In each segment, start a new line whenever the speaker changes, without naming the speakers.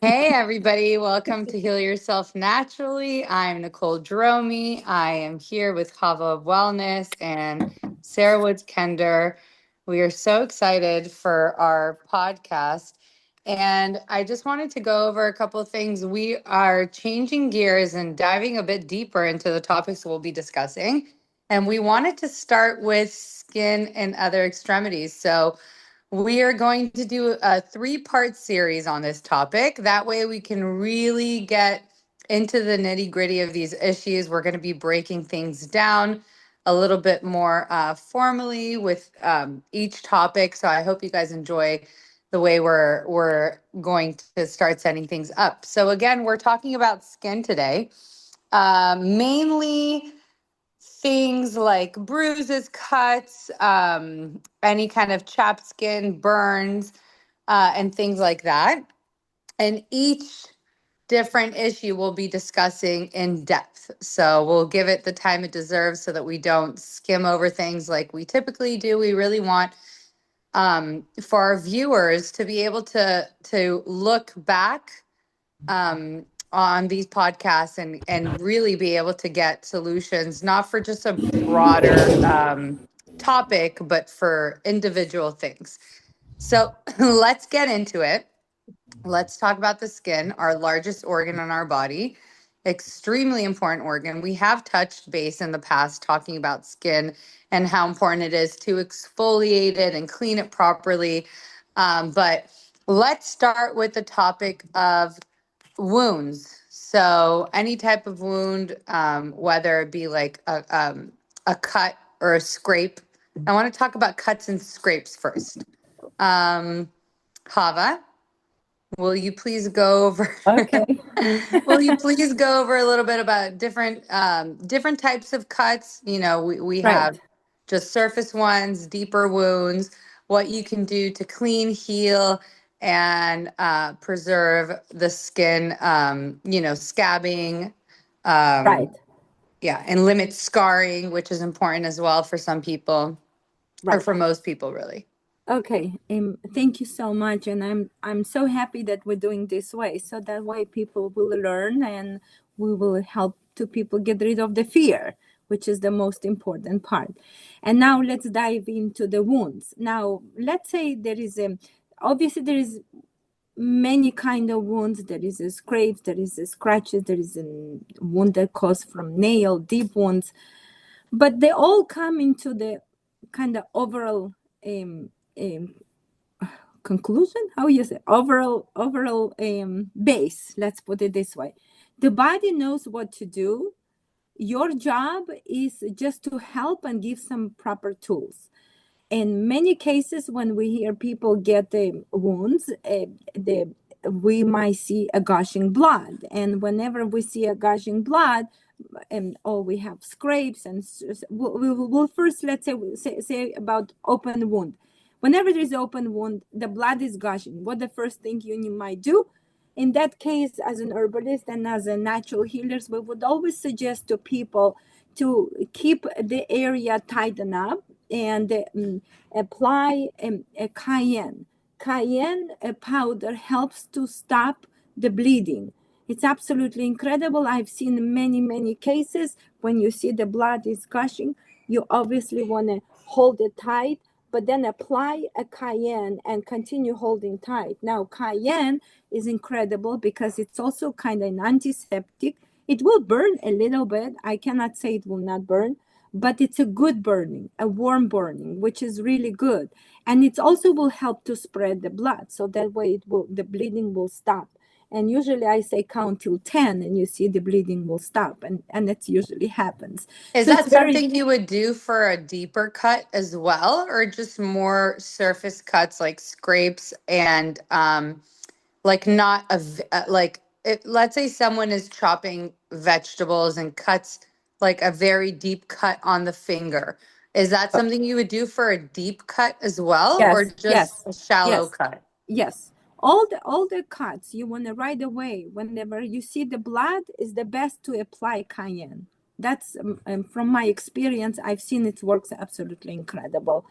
Hey, everybody. Welcome to Heal Yourself Naturally. I'm Nicole Jerome. I am here with Hava Wellness and Sarah Woods Kender. We are so excited for our podcast. And I just wanted to go over a couple of things. We are changing gears and diving a bit deeper into the topics we'll be discussing. And we wanted to start with skin and other extremities. So, we are going to do a 3-part series on this topic. That way we can really get into the nitty-gritty of these issues. We're going to be breaking things down a little bit more formally with each topic. So I hope you guys enjoy the way we're going to start setting things up. So again, we're talking about skin today. Mainly things like bruises, cuts, any kind of chapped skin, burns, and things like that. And each different issue we'll be discussing in depth. So we'll give it the time it deserves so that we don't skim over things like we typically do. We really want for our viewers to be able to look back on these podcasts and really be able to get solutions, not for just a broader topic, but for individual things. So let's get into it. Let's talk about the skin, our largest organ in our body, extremely important organ. We have touched base in the past talking about skin and how important it is to exfoliate it and clean it properly. But let's start with the topic of wounds. So any type of wound, whether it be like a cut or a scrape. I want to talk about cuts and scrapes first. Hava, will you please go over?
Okay.
Will you please go over a little bit about different types of cuts? We
Right.
have just surface ones, deeper wounds, what you can do to clean, heal, and preserve the skin, scabbing,
Right.
yeah, and limit scarring, which is important as well for some people, or
Right.
for most people, really.
Okay. Thank you so much, and I'm so happy that we're doing this way, so that way people will learn, and we will help to people get rid of the fear, which is the most important part. And now let's dive into the wounds. Now let's say there is obviously there is many kind of wounds. There is a scrapes, there is a scratches, there is a wound that caused from nail, deep wounds, but they all come into the kind of overall um, um, conclusion. How you say overall base? Let's put it this way: the body knows what to do. Your job is just to help and give some proper tools. In many cases, when we hear people get wounds, we might see a gushing blood, and whenever we see a gushing blood, or we have scrapes, and we'll first, let's say about open wound. Whenever there's open wound, the blood is gushing. What the first thing you might do? In that case, as an herbalist and as a natural healers, we would always suggest to people to keep the area tightened up and apply a cayenne. Cayenne powder helps to stop the bleeding. It's absolutely incredible. I've seen many cases when you see the blood is gushing, you obviously want to hold it tight, but then apply a cayenne and continue holding tight. Now, cayenne is incredible because it's also kind of an antiseptic. It will burn a little bit. I cannot say it will not burn, but it's a good burning, a warm burning, which is really good. And it also will help to spread the blood. So that way the bleeding will stop. And usually I say count till 10 and you see the bleeding will stop. And that usually happens.
Is
So it's
that
very,
something you would do for a deeper cut as well, or just more surface cuts like scrapes and like not like let's say someone is chopping vegetables and cuts like a very deep cut on the finger. Is that something you would do for a deep cut as well, or
yes,
just
yes,
a shallow
yes,
cut?
yes. All the cuts you want to right away, whenever you see the blood, is the best to apply cayenne. That's from my experience. I've seen it works absolutely incredible.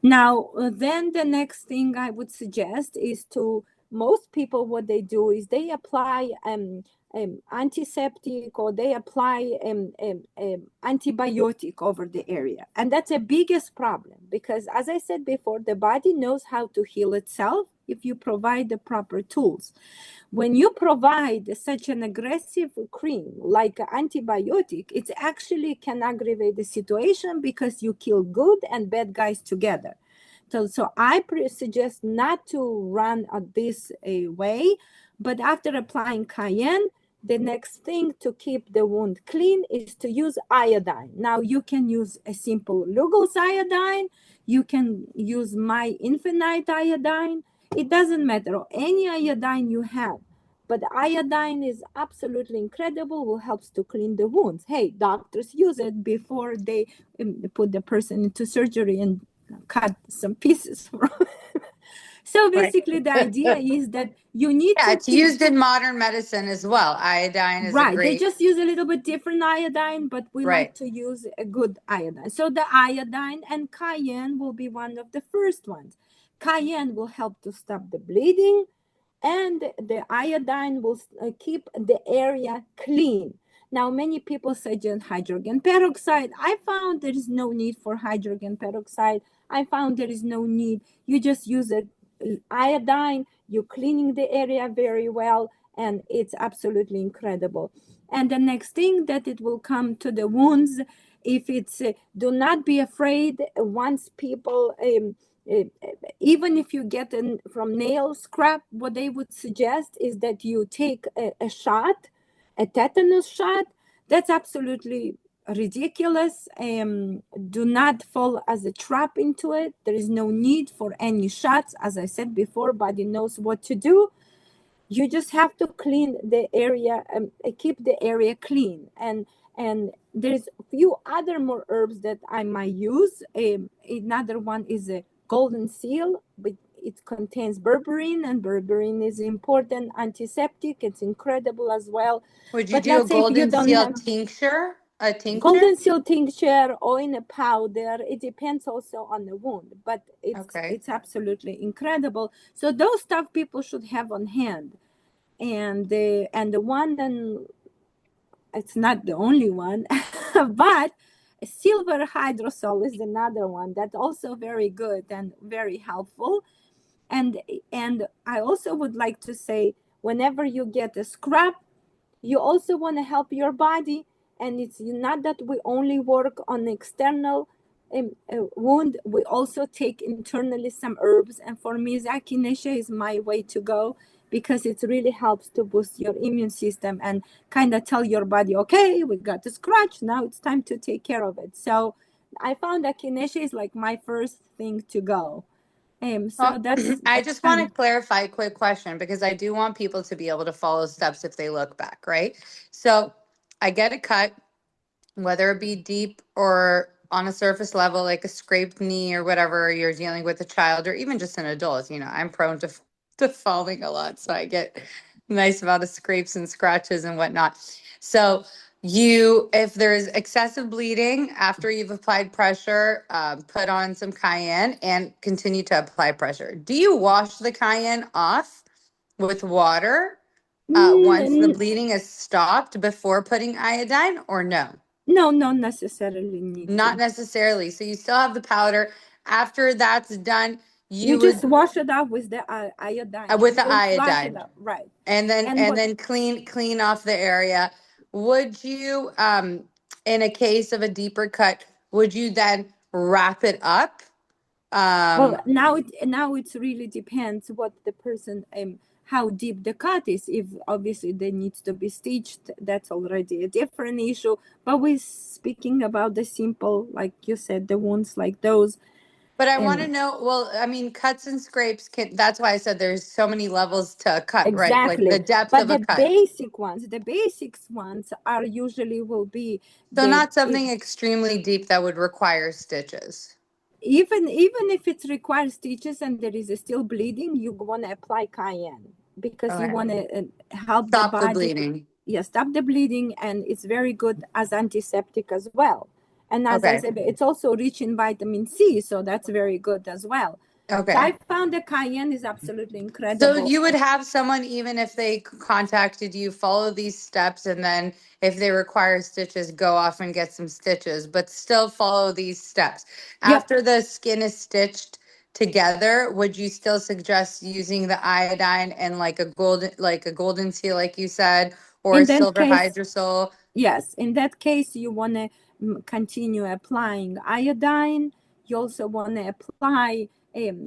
Now, then the next thing I would suggest is to most people, what they do is they apply antiseptic, or they apply antibiotic over the area. And that's the biggest problem, because as I said before, the body knows how to heal itself if you provide the proper tools. When you provide such an aggressive cream like antibiotic, it actually can aggravate the situation, because you kill good and bad guys together. So I suggest not to run this way, but after applying cayenne, the next thing to keep the wound clean is to use iodine. Now you can use a simple Lugol's iodine, you can use my infinite iodine. It doesn't matter, any iodine you have. But iodine is absolutely incredible, will helps to clean the wounds. Hey, doctors use it before they put the person into surgery and cut some pieces from. So
Right.
basically the idea is that you need
Yeah,
to
it's
keep.
used in modern medicine as well. Iodine is a
Right, they
great,
just use a little bit different iodine, but we like
right.
to use a good iodine. So the iodine and cayenne will be one of the first ones. Cayenne will help to stop the bleeding, and the iodine will keep the area clean. Now, many people suggest hydrogen peroxide. I found there is no need for hydrogen peroxide. I found there is no need. You just use a iodine, you're cleaning the area very well, and it's absolutely incredible. And the next thing that it will come to the wounds, if it's, do not be afraid once people, uh, even if you get from nail scrap, what they would suggest is that you take a shot, a tetanus shot. That's absolutely ridiculous. Do not fall as a trap into it. There is no need for any shots. As I said before, body knows what to do. You just have to clean the area, keep the area clean. And there's a few other more herbs that I might use. Another one is a golden seal, but it contains berberine, and berberine is important antiseptic. It's incredible as well.
Would you
But
do a
let's say if you
golden
don't
seal
have
tincture? A tincture?
golden seal tincture or in a powder, it depends also on the wound, but
Okay.
it's absolutely incredible. So those stuff people should have on hand. And the one, and it's not the only one, but silver hydrosol is another one that's also very good and very helpful. And I also would like to say, whenever you get a scrap, you also want to help your body. And it's not that we only work on external wound, we also take internally some herbs. And for me, echinacea is my way to go, because it really helps to boost your immune system and kind of tell your body, okay, we got the scratch, now it's time to take care of it. So I found echinacea is like my first thing to go. So
Well,
that's
I
that's
just
kind
want
of.
to clarify a quick question because I do want people to be able to follow steps if they look back, right? So I get a cut, whether it be deep or on a surface level, like a scraped knee or whatever, you're dealing with a child or even just an adult. You know, I'm prone to falling a lot, so I get a nice amount of scrapes and scratches and whatnot. So if there's excessive bleeding after you've applied pressure, put on some cayenne and continue to apply pressure. Do you wash the cayenne off with water once the
Mm,
bleeding is stopped before putting iodine, or no?
no, not necessarily need
Not
to.
necessarily. So you still have the powder. After that's done,
You
you
just
would
wash it off with the iodine.
with
You
the
don't flush it
iodine,
out, right?
and then
And
and
what?
then clean off the area. Would you, in a case of a deeper cut, would you then wrap it up?
Well,
Um,
now it's really depends what the person, how deep the cut is. If obviously they needs to be stitched, that's already a different issue. But we're speaking about the simple, like you said, the wounds like those.
but I want to
Um,
know. Well, I mean, cuts and scrapes can. That's why I said there's so many levels to a cut, right? Like the
exactly.
depth
But
of a
the
cut.
basic ones, the basics ones are usually will be
So
the
not something extremely deep that would require stitches.
even if it requires stitches and there is still bleeding, you want to apply cayenne, because you
Okay.
want to help the
Stop the
body.
bleeding.
Yeah, stop the bleeding, and it's very good as antiseptic as well. And as I
Okay.
said, it's also rich in vitamin C, so that's very good as well. So
Okay.
I found the cayenne is absolutely
So
incredible.
you would have someone, even if they contacted you, follow these steps, and then if they require stitches, go off and get some stitches, but still follow these steps.
Yep.
After the skin is stitched together, would you still suggest using the iodine and like a golden seal, like you said, or a
In that
silver
case,
hydrosol?
yes, in that case, you want to continue applying iodine. You also want to apply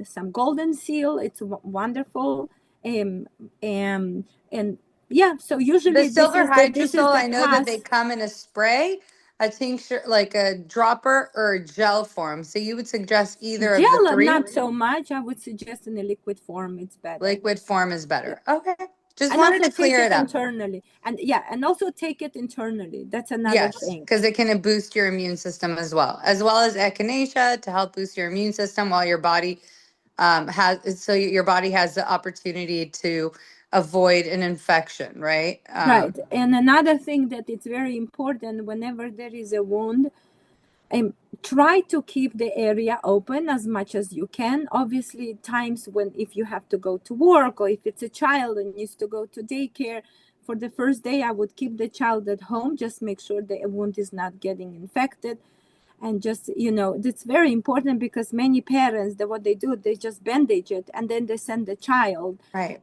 some golden seal. It's wonderful. Um, and yeah, so
The
usually
silver
this is
hydrosol,
the
I know that they
pass.
come in a spray, a tincture, like a dropper, or a gel form. So you would suggest either of the
Gel,
three?
not so much. I would suggest in a liquid form. It's better.
Liquid form is
Yeah.
better. Okay. Just
And
wanted
also
to
take
clear
it
it up.
internally. And yeah, and also take it internally. That's another
Yes,
thing.
because it can boost your immune system as well as echinacea to help boost your immune system while your body your body has the opportunity to avoid an infection, right?
Right. And another thing that it's very important whenever there is a wound, um, try to keep the area open as much as you can. Obviously, times when if you have to go to work or if it's a child and needs to go to daycare, for the first day, I would keep the child at home. Just make sure the wound is not getting infected. And just, it's very important because many parents, what they do, they just bandage it and then they send the child
Right.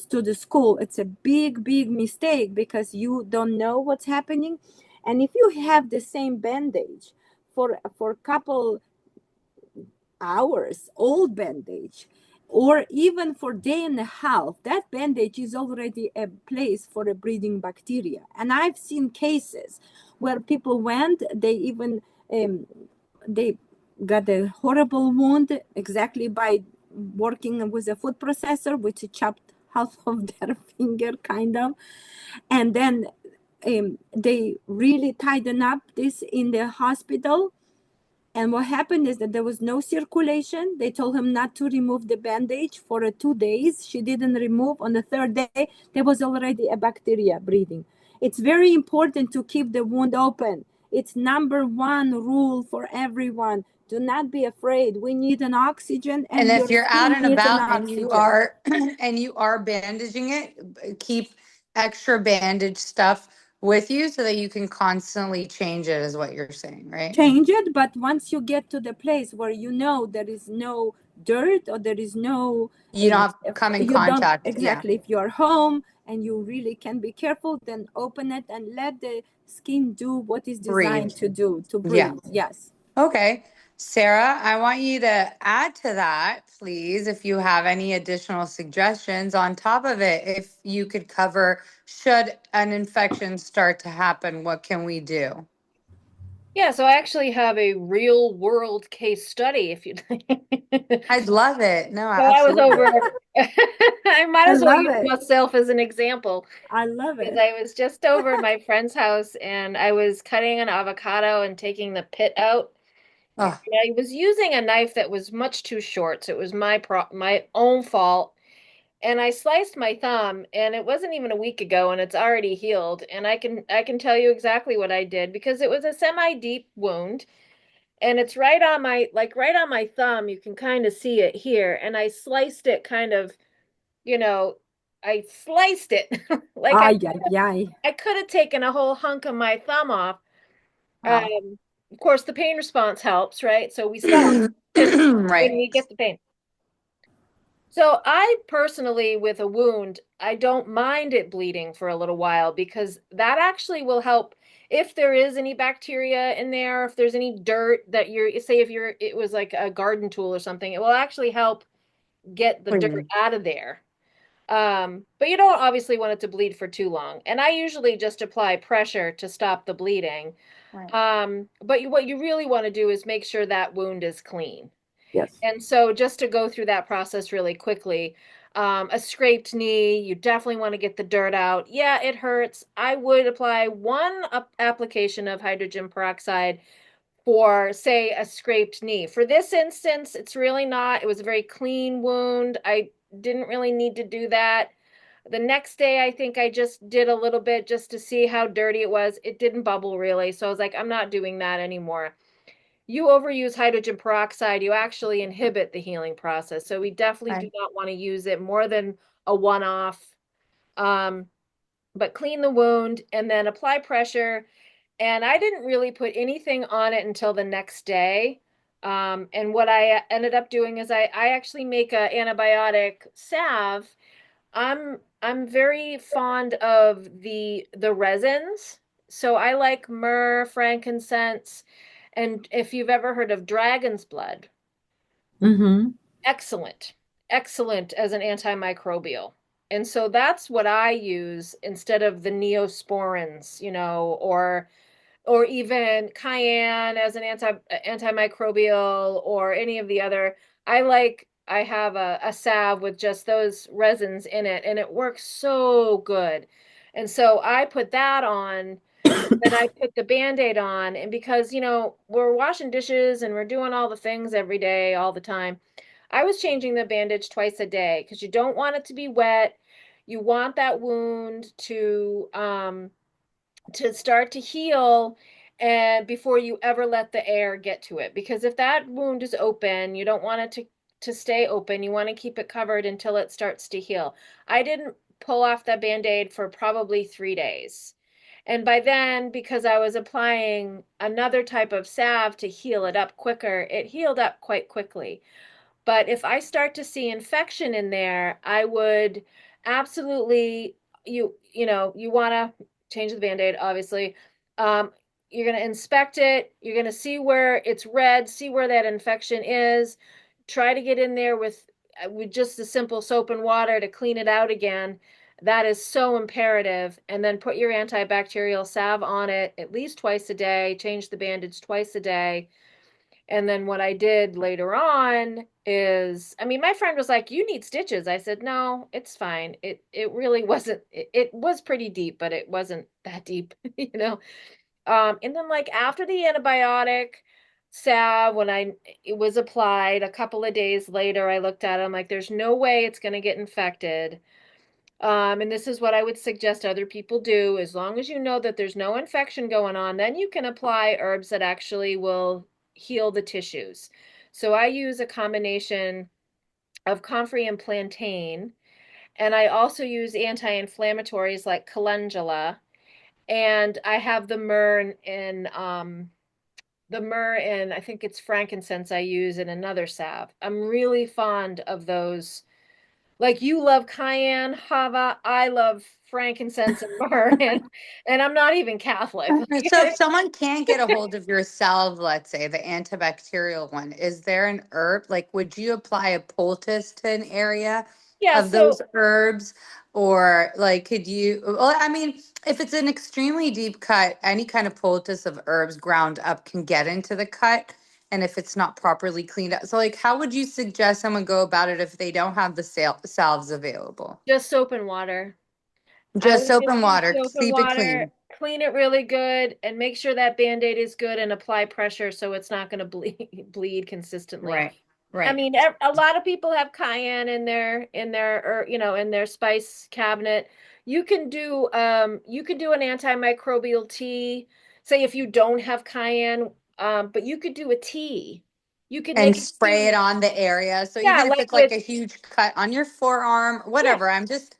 to the school. It's a big, big mistake because you don't know what's happening. And if you have the same bandage for a couple hours, old bandage, or even for day and a half, that bandage is already a place for a breeding bacteria. And I've seen cases where people went, they even they got a horrible wound exactly by working with a food processor, which chopped half of their finger, kind of. And then they really tightened up this in the hospital. And what happened is that there was no circulation. They told him not to remove the bandage for 2 days. She didn't remove. On the third day, there was already a bacteria breeding. It's very important to keep the wound open. It's number one rule for everyone. Do not be afraid. We need an oxygen,
And
and
if
your
you're out
skin
and
needs an
about and you
oxygen.
are and you are bandaging it, keep extra bandage stuff with you so that you can constantly change it, is what you're saying, right?
Change it, but once you get to the place where there is no dirt or there is no
You don't have
if
come in
you don't
contact. Yeah.
exactly, if you're home and you really can be careful, then open it and let the skin do what is
Breathe.
designed to do, to
Yeah.
breathe. Yes.
Okay. Sarah, I want you to add to that, please, if you have any additional suggestions on top of it. If you could cover, should an infection start to happen, what can we do?
Yeah, so I actually have a real world case study if you'd like.
I'd love it. No,
So I was
absolutely.
over, I might
I
as well
love
use
it.
myself as an example
I love
because
it.
I was just over at my friend's house and I was cutting an avocado and taking the pit out. And
Oh,
I was using a knife that was much too short, so it was my own fault. And I sliced my thumb, and it wasn't even a week ago, and it's already healed. And I can tell you exactly what I did because it was a semi-deep wound and it's right on my thumb. You can kind of see it here. And I sliced it kind of, you know, I sliced it like
Ay, ay, ay.
I could have taken a whole hunk of my thumb off.
wow.
Of course, the pain response helps, right? So we stop because when
Right.
we get the pain. So I personally, with a wound, I don't mind it bleeding for a little while because that actually will help if there is any bacteria in there, if there's any dirt that say if it was like a garden tool or something, it will actually help get the dirt
Clean.
out of there. But you don't obviously want it to bleed for too long. And I usually just apply pressure to stop the bleeding.
Right.
But what you really want to do is make sure that wound is clean.
Yes.
And so just to go through that process really quickly, a scraped knee, you definitely want to get the dirt out. Yeah, it hurts. I would apply one application of hydrogen peroxide for, say, a scraped knee. For this instance, it's really not. It was a very clean wound. I didn't really need to do that. The next day, I think I just did a little bit just to see how dirty it was. It didn't bubble really. So I was like, I'm not doing that anymore. you overuse hydrogen peroxide, you actually inhibit the healing process. So we definitely do
Right.
not want to use it more than a one-off. Um, but clean the wound and then apply pressure. And I didn't really put anything on it until the next day. And what I ended up doing is I actually make a antibiotic salve. I'm very fond of the resins. So I like myrrh, frankincense, and if you've ever heard of dragon's blood,
Mm-hmm.
excellent. Excellent as an antimicrobial. And so that's what I use instead of the neosporins, or even cayenne as an antimicrobial or any of the other. I have a salve with just those resins in it, and it works so good. And so I put that on, then I put the Band-Aid on, and because, we're washing dishes and we're doing all the things every day, all the time, I was changing the bandage twice a day because you don't want it to be wet. You want that wound to start to heal and before you ever let the air get to it, because if that wound is open, you don't want it to stay open. You want to keep it covered until it starts to heal. I didn't pull off that band-aid for probably 3 days, and by then, because I was applying another type of salve to heal it up quicker, it healed up quite quickly. But if I start to see infection in there, I would absolutely, you want to change the Band-Aid, obviously. Um, you're going to inspect it. You're going to see where it's red, see where that infection is. Try to get in there with just the simple soap and water to clean it out again. That is so imperative. And then put your antibacterial salve on it at least twice a day. Change the bandage twice a day. And then what I did later on is, I mean, my friend was like, "You need stitches." I said, "No, it's fine." It really wasn't. It was pretty deep, but it wasn't that deep, you know. And then like after the antibiotic salve, when it was applied a couple of days later, I looked at it. I'm like, "There's no way it's going to get infected." And this is what I would suggest other people do. As long as you know that there's no infection going on, then you can apply herbs that actually will heal the tissues. So I use a combination of comfrey and plantain, and I also use anti-inflammatories like calendula, and I have the myrrh and I think it's frankincense I use in another salve. I'm really fond of those. Like you love cayenne, Hava, I love frankincense and myrrh, and I'm not even Catholic.
So if someone can't get a hold of your salve, let's say the antibacterial one, is there an herb? Like, would you apply a poultice to an area
Yeah,
of
so
those herbs? Or like, could you, well, I mean, if it's an extremely deep cut, any kind of poultice of herbs ground up can get into the cut. And if it's not properly cleaned up. So like, how would you suggest someone go about it if they don't have the salves available?
just soap and water. I
Just
would
soap
just
and
use
water,
soap and
keep it
water,
clean.
clean it really good, and make sure that Band-Aid is good and apply pressure so it's not going to bleed consistently.
Right,
I
right.
mean, a lot of people have cayenne or in their spice cabinet. You can do an antimicrobial tea. Say if you don't have cayenne, but you could do a tea. You could
And
make a
spray it
tea.
on the area. So
Yeah,
even if
like
it's like
with
a huge cut on your forearm,
yeah.
whatever, I'm just,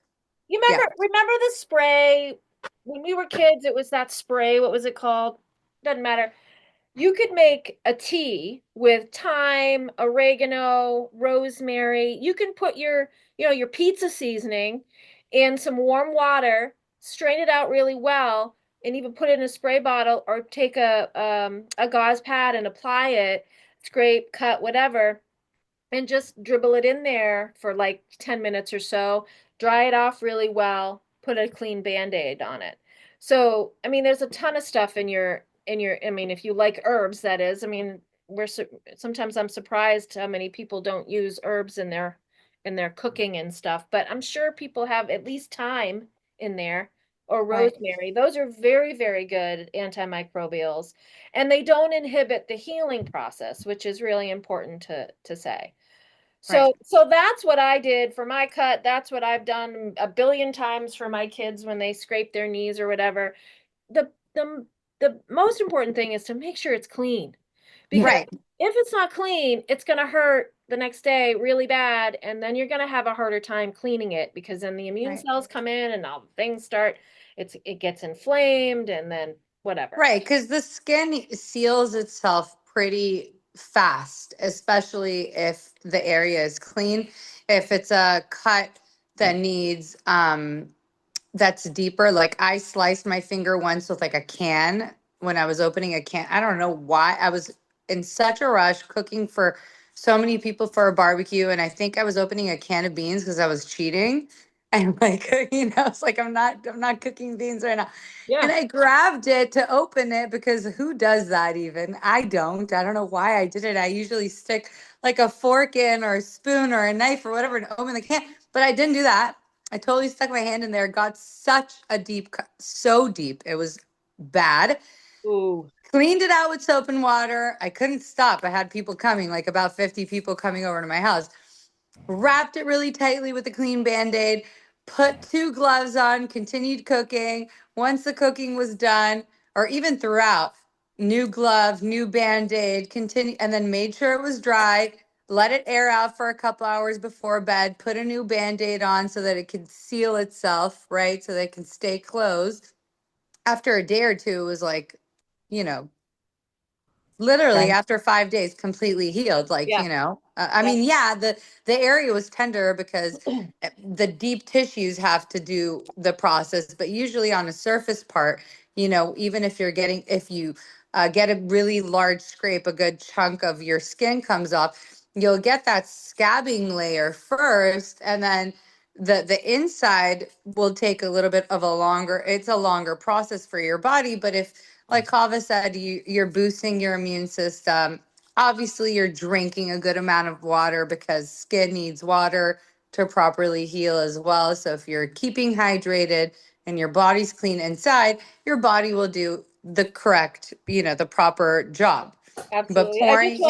You
yeah.
remember the spray when we were kids? It was that spray. What was it called? Doesn't matter. You could make a tea with thyme, oregano, rosemary. You can put your pizza seasoning in some warm water, strain it out really well, and even put it in a spray bottle or take a gauze pad and apply it, scrape, cut, whatever, and just dribble it in there for like 10 minutes or so, dry it off really well, put a clean band-aid on it. So, I mean, there's a ton of stuff I mean, if you like herbs, that is, I mean, sometimes I'm surprised how many people don't use herbs in their cooking and stuff, but I'm sure people have at least thyme in there or
Right,
rosemary. Those are very, very good antimicrobials, and they don't inhibit the healing process, which is really important to say.
right,
So that's what I did for my cut. That's what I've done a billion times for my kids when they scrape their knees or whatever. The the the most important thing is to make sure it's clean, because
Right.
if it's not clean, it's going to hurt the next day really bad, and then you're going to have a harder time cleaning it because then the immune
Right.
cells come in and all things start. It gets inflamed and then whatever.
Right, because the skin seals itself pretty fast, especially if the area is clean. If it's a cut that needs that's deeper. Like I sliced my finger once with like a can when I was opening a can. I don't know why. I was in such a rush cooking for so many people for a barbecue. And I think I was opening a can of beans because I was cheating. And like, it's like I'm not cooking beans right now. And
Yeah.
I grabbed it to open it because who does that even? I don't. I don't know why I did it. I usually stick like a fork in or a spoon or a knife or whatever and open the can. But I didn't do that. I totally stuck my hand in there, got such a deep cut, so deep. It was bad.
Ooh.
Cleaned it out with soap and water. I couldn't stop. I had people coming, like about 50 people coming over to my house. Wrapped it really tightly with a clean band-aid, put two gloves on, continued cooking. Once the cooking was done, or even throughout, new glove, new band-aid, continue, and then made sure it was dry, let it air out for a couple hours before bed, put a new band-aid on so that it could seal itself, right? So that it can stay closed. After a day or two, it was like, you know, literally
Right.
after 5 days completely healed, like,
Yeah.
I
Yeah.
mean, yeah, the area was tender because the deep tissues have to do the process, but usually on a surface part, even if you get a really large scrape, a good chunk of your skin comes off, you'll get that scabbing layer first, and then the inside will take a little bit of it's a longer process for your body. But if, like Hava said, you're boosting your immune system. Obviously, you're drinking a good amount of water because skin needs water to properly heal as well. So if you're keeping hydrated and your body's clean inside, your body will do the correct, the proper job. But
Absolutely.
pouring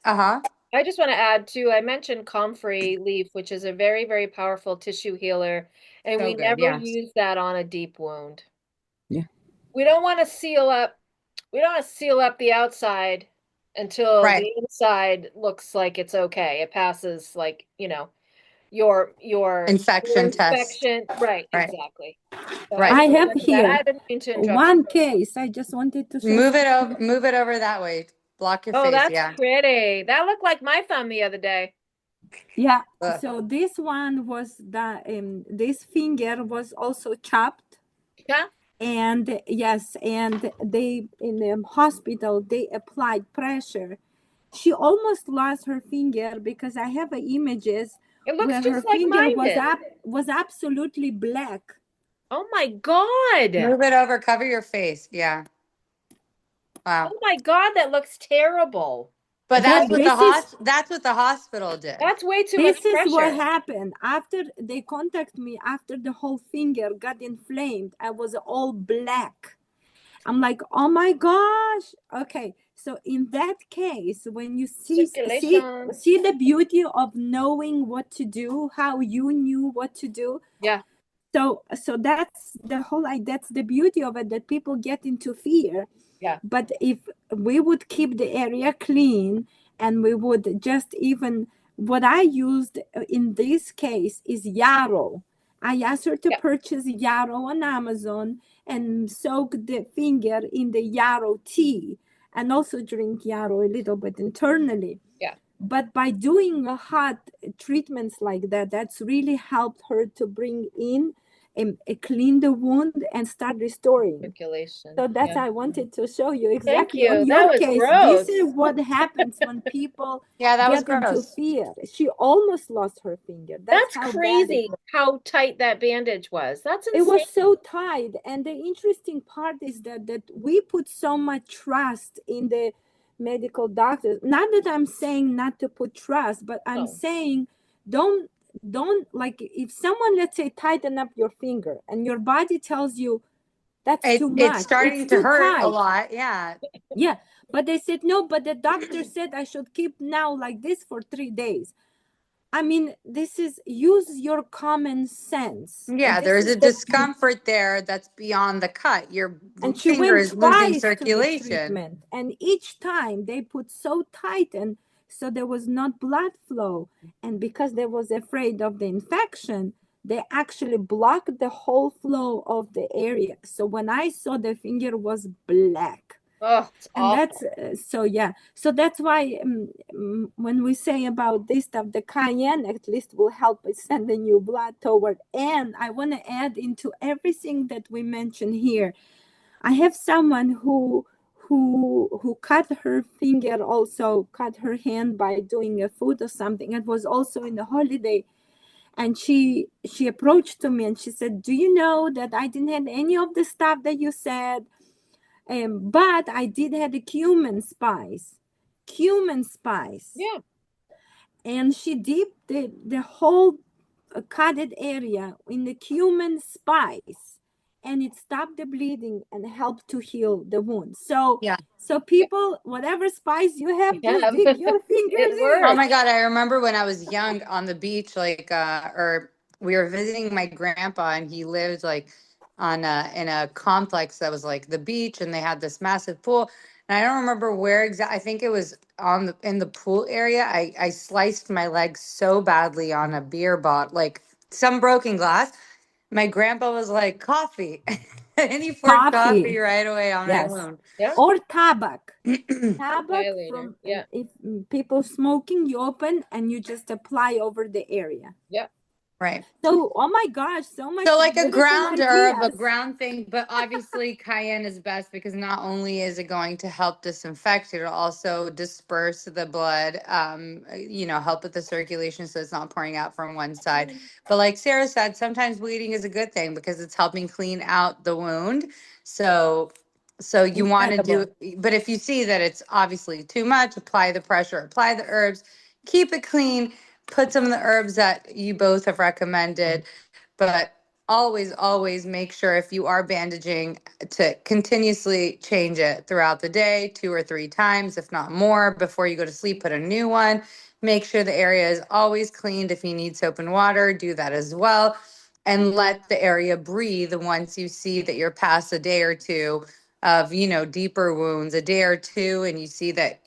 uh-huh.
I just want to add too, I mentioned comfrey leaf, which is a very, very powerful tissue healer, and
So
we
good.
never
Yeah.
use that on a deep wound.
Yeah.
We don't want to seal up, we don't want to seal up the outside until
Right.
the inside looks like it's okay. It passes like, your
Infection test.
inspection. Right,
Right.
exactly. So I
Right.
I
just
have
mentioned that.
here
I didn't mean to interrupt you.
one case. I just wanted to share
Move it over,
something.
move it over that way. Block your
Oh,
face.
that's
Yeah.
pretty. That looked like my thumb the other day.
Yeah.
Ugh.
So this one was this finger was also chopped.
Yeah.
And yes, and they in the hospital they applied pressure. She almost lost her finger because I have images
It looks
where her
just like
finger
mine did.
was absolutely black.
Oh my God.
Move it over. Cover your face. Yeah. Wow.
Oh my God, that looks terrible.
But
But
that's what the hospital did.
That's way too
this
much
is what
pressure.
happened after they contact me after the whole finger got inflamed. I was all black. I'm like, oh my gosh. Okay. So in that case, when you
Circulation.
see the beauty of knowing what to do, how you knew what to do.
Yeah.
So that's the whole, like, that's the beauty of it, that people get into fear.
Yeah.
But if we would keep the area clean, and we would just even, what I used in this case is yarrow. I asked her to
Yeah.
purchase yarrow on Amazon and soak the finger in the yarrow tea, and also drink yarrow a little bit internally.
Yeah.
But by doing hot treatments like that, that's really helped her to bring in clean the wound and start restoring.
Circulation.
So that's
Yeah.
I wanted to show you
Thank
exactly on
you.
your
That was
case. This
gross.
is what happens when people
Yeah, that was
get into
gross.
fear. She almost lost her finger. That's
That's
how bad it
crazy
was.
how tight that bandage was. That's
It was
insane.
so tight. And the interesting part is that we put so much trust in the medical doctors. Not that I'm saying not to put trust, but I'm
No.
saying don't like, if someone, let's say, tighten up your finger and your body tells you that's too
It's
much, it's
starting to
too
hurt a
tight.
lot. Yeah.
Yeah, but they said no, but the doctor said I should keep now like this for 3 days. I mean, this is use your common sense. And
Yeah,
this
there's
is
a discomfort there that's beyond the cut. Your
and she
finger
went
is losing
twice to the
circulation.
treatment, and each time they put so tight, and so there was not blood flow, and because they was afraid of the infection, they actually blocked the whole flow of the area. So when I saw, the finger was black.
Oh, it's
And
awful.
that's so yeah, so that's why when we say about this stuff, the cayenne at least will help us send the new blood toward. And I want to add into everything that we mentioned here, I have someone who cut her finger, also cut her hand by doing a food or something. It was also in the holiday, and she approached to me and she said, "Do you know that I didn't have any of the stuff that you said, but I did have the cumin spice."
Yeah.
And she dipped the whole cutted area in the cumin spice, and it stopped the bleeding and helped to heal the wound. So
Yeah.
so people, whatever spice you have, just
Yeah.
dip your
It
fingers
Oh
in.
works.
my God, I remember when I was young on the beach, like, or we were visiting my grandpa, and he lived like on in a complex that was like the beach, and they had this massive pool. And I don't remember where exactly. I think it was on the in the pool area. I sliced my leg so badly on a beer bottle, like some broken glass. My grandpa was like, "Coffee," and he poured coffee
Coffee,
right away on my
yes,
wound.
Yeah.
or tobacco
Dilator.
from
Yeah.
if people smoking, you open and you just apply over the area.
Yeah.
Right.
So, oh my gosh, so much
So like a
beautiful
ground herb, a
ideas.
ground thing, but obviously cayenne is best because not only is it going to help disinfect, it'll also disperse the blood, help with the circulation so it's not pouring out from one side. But like Sarah said, sometimes bleeding is a good thing because it's helping clean out the wound. So you want to do,
Incredible.
but if you see that it's obviously too much, apply the pressure, apply the herbs, keep it clean, put some of the herbs that you both have recommended, but always make sure if you are bandaging to continuously change it throughout the day, 2 or 3 times, if not more, before you go to sleep. Put a new one. Make sure the area is always cleaned. If you need soap and water, do that as well. And let the area breathe once you see that you're past a day or two of, deeper wounds, a day or two, and you see that,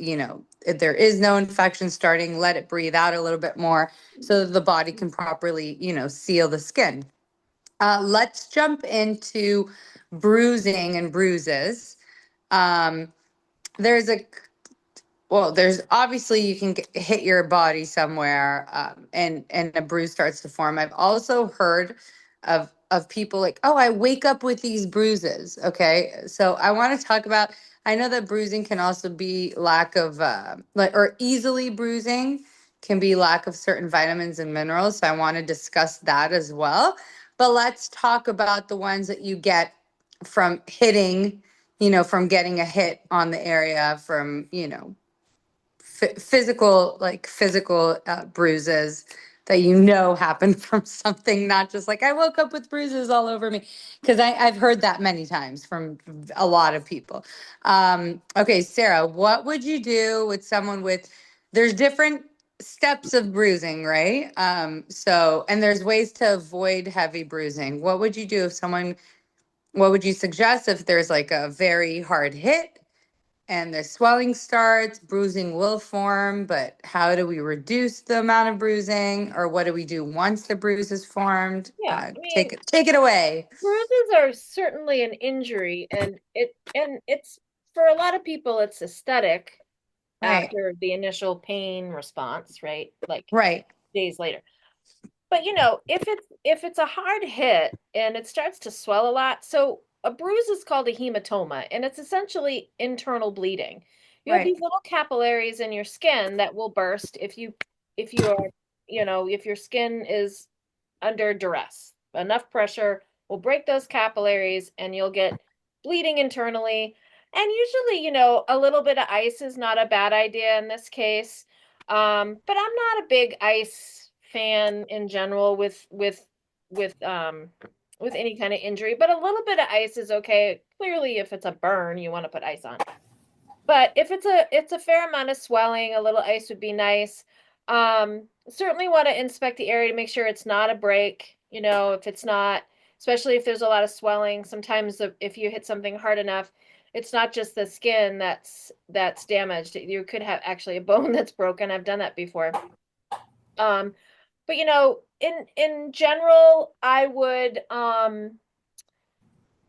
if there is no infection starting, let it breathe out a little bit more so that the body can properly, seal the skin. Let's jump into bruising and bruises. Um, there's a there's obviously you can hit your body somewhere, and a bruise starts to form. I've also heard of people like, oh, I wake up with these bruises. Okay, so I want to talk about. I know that bruising can also be lack of or easily bruising can be lack of certain vitamins and minerals. So I want to discuss that as well. But let's talk about the ones that you get from hitting, from getting a hit on the area, from, physical bruises that happen from something, not just like I woke up with bruises all over me, because I've heard that many times from a lot of people. Okay, Sarah, what would you do with someone with, there's different steps of bruising, right? So, and there's ways to avoid heavy bruising. What would you do if someone, what would you suggest if there's like a very hard hit and the swelling starts, bruising will form, but how do we reduce the amount of bruising, or what do we do once the bruise is formed?
Yeah. I mean,
Take it away.
bruises are certainly an injury, and it's for a lot of people it's aesthetic
Right,
after the initial pain response, right? Like
right,
days later. But if it's a hard hit and it starts to swell a lot, so a bruise is called a hematoma, and it's essentially internal bleeding. You have
right.
these little capillaries in your skin that will burst if your skin is under duress. Enough pressure will break those capillaries and you'll get bleeding internally. And usually, a little bit of ice is not a bad idea in this case. But I'm not a big ice fan in general with any kind of injury, but a little bit of ice is okay. Clearly, if it's a burn, you want to put ice on. But if it's a fair amount of swelling, a little ice would be nice. certainly want to inspect the area to make sure it's not a break, if it's not, especially if there's a lot of swelling. Sometimes if you hit something hard enough, it's not just the skin that's damaged. You could have actually a bone that's broken. I've done that before. Um, but in general, I would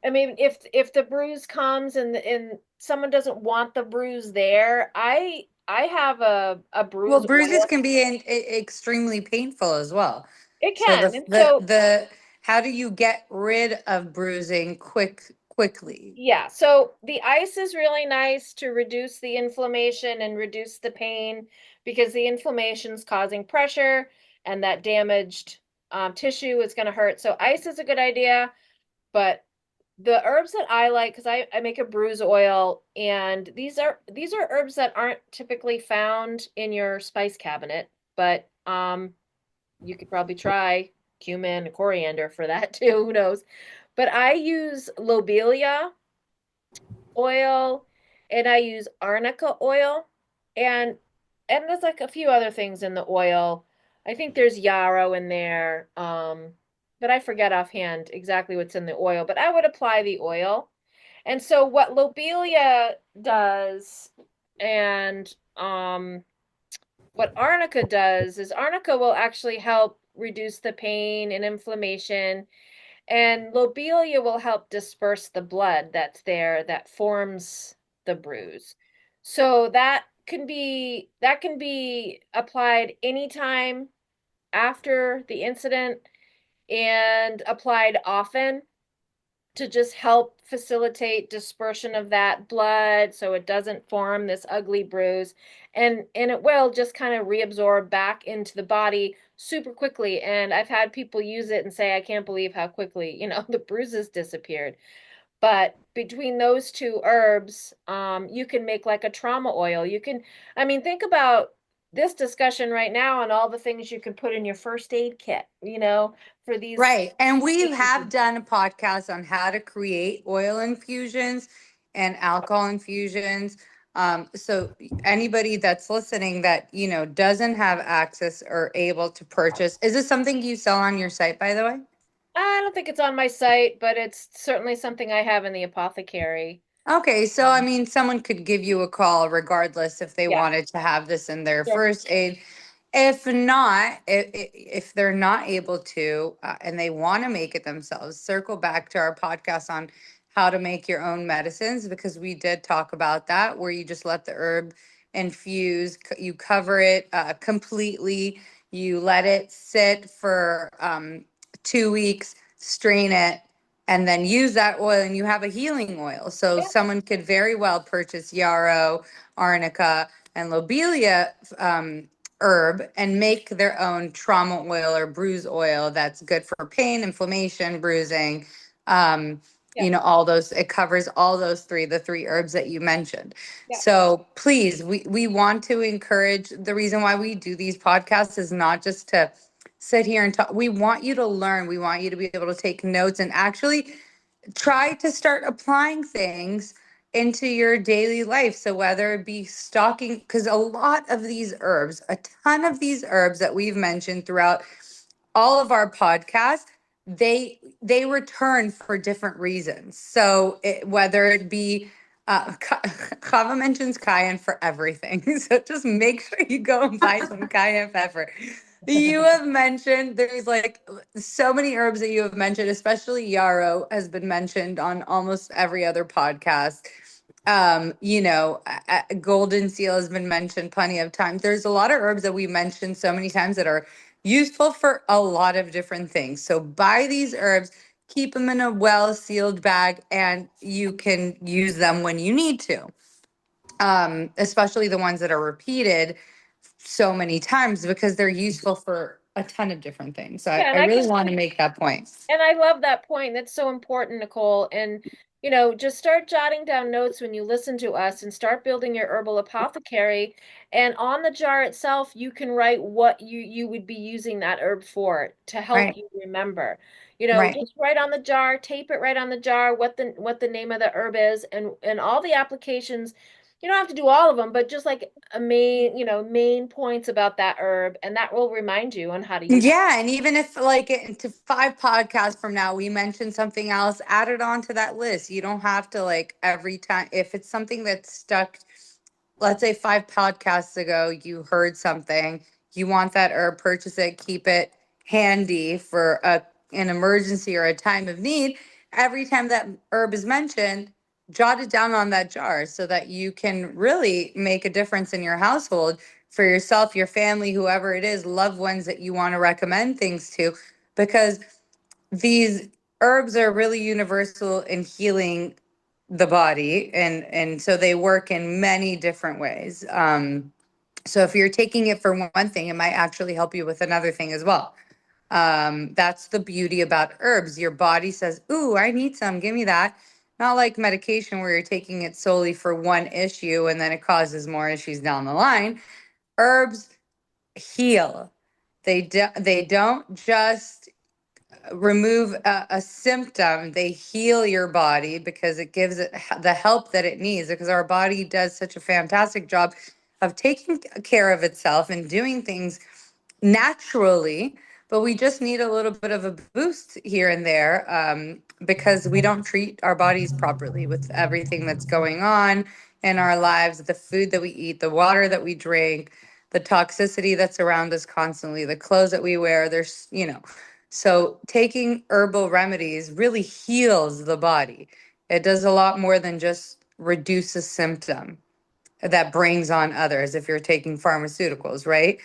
I mean, if the bruise comes and someone doesn't want the bruise there, I have a
Well,
bruise
bruises
oil.
can be extremely painful as well.
It
So
can. And so
how do you get rid of bruising quickly?
yeah, so the ice is really nice to reduce the inflammation and reduce the pain because the inflammation is causing pressure and that damaged tissue is going to hurt. So ice is a good idea, but the herbs that I like, because I make a bruise oil, and these are herbs that aren't typically found in your spice cabinet, but you could probably try cumin, coriander for that too, who knows? But I use lobelia oil and I use arnica oil and there's like a few other things in the oil. I think there's yarrow in there. But I forget offhand exactly what's in the oil, but I would apply the oil. And so what lobelia does and what arnica does is arnica will actually help reduce the pain and inflammation and lobelia will help disperse the blood that's there that forms the bruise. So that can be applied anytime after the incident and applied often to just help facilitate dispersion of that blood so it doesn't form this ugly bruise and it will just kind of reabsorb back into the body super quickly and I've had people use it and say I can't believe how quickly the bruises disappeared but between those two herbs you can make like a trauma oil. I mean, think about this discussion right now and all the things you can put in your first aid kit for these
Right. And we
situations.
have done a podcast on how to create oil infusions and alcohol infusions. So anybody that's listening that, doesn't have access or able to purchase, is this something you sell on your site, by the way?
I don't think it's on my site, but it's certainly something I have in the apothecary.
Okay, so I mean, someone could give you a call regardless if they
Yeah,
wanted to have this in their
sure.
first aid. If not, if they're not able to and they want to make it themselves, circle back to our podcast on how to make your own medicines because we did talk about that where you just let the herb infuse, you cover it completely, you let it sit for 2 weeks, strain it, and then use that oil and you have a healing oil. So
Yeah,
someone could very well purchase yarrow, arnica, and lobelia herb and make their own trauma oil or bruise oil that's good for pain, inflammation, bruising. Um,
yeah,
all those, it covers all those the three herbs that you mentioned.
yeah.
So please, we want to encourage, the reason why we do these podcasts is not just to sit here and talk. We want you to learn. We want you to be able to take notes and actually try to start applying things into your daily life. So whether it be stocking, because a lot of these herbs, a ton of these herbs that we've mentioned throughout all of our podcasts, they return for different reasons. So whether it be Hava mentions cayenne for everything. So just make sure you go and buy some cayenne pepper. You have mentioned there's like so many herbs that you have mentioned, especially yarrow has been mentioned on almost every other podcast. Golden seal has been mentioned plenty of times. There's a lot of herbs that we mentioned so many times that are useful for a lot of different things. So buy these herbs, keep them in a well sealed bag, and you can use them when you need to. Especially the ones that are repeated so many times because they're useful for a ton of different things. So I,
Yeah,
I
and I
really
can
want to make that point.
And I love that point. That's so important, Nicole. And, just start jotting down notes when you listen to us and start building your herbal apothecary. And on the jar itself, you can write what you would be using that herb for to help
Right.
you remember.
Right.
Just write on the jar, tape it right on the jar, what the name of the herb is and all the applications. You don't have to do all of them, but just like a main, main points about that herb, and that will remind you on how to use it.
Yeah, and even if like into 5 podcasts from now we mention something else, add it onto that list. You don't have to like every time if it's something that's stuck. Let's say 5 podcasts ago you heard something, you want that herb, purchase it, keep it handy for an emergency or a time of need. Every time that herb is mentioned, jot it down on that jar so that you can really make a difference in your household for yourself, your family, whoever it is, loved ones that you want to recommend things to, because these herbs are really universal in healing the body, and so they work in many different ways. So if you're taking it for one thing, it might actually help you with another thing as well. That's the beauty about herbs. Your body says, ooh, I need some, give me that. Not like medication where you're taking it solely for one issue and then it causes more issues down the line. Herbs heal. They don't just remove a symptom, they heal your body because it gives it the help that it needs, because our body does such a fantastic job of taking care of itself and doing things naturally, but we just need a little bit of a boost here and there, because we don't treat our bodies properly with everything that's going on in our lives, the food that we eat, the water that we drink, the toxicity that's around us constantly, the clothes that we wear. So taking herbal remedies really heals the body. It does a lot more than just reduce a symptom that brings on others if you're taking pharmaceuticals, right?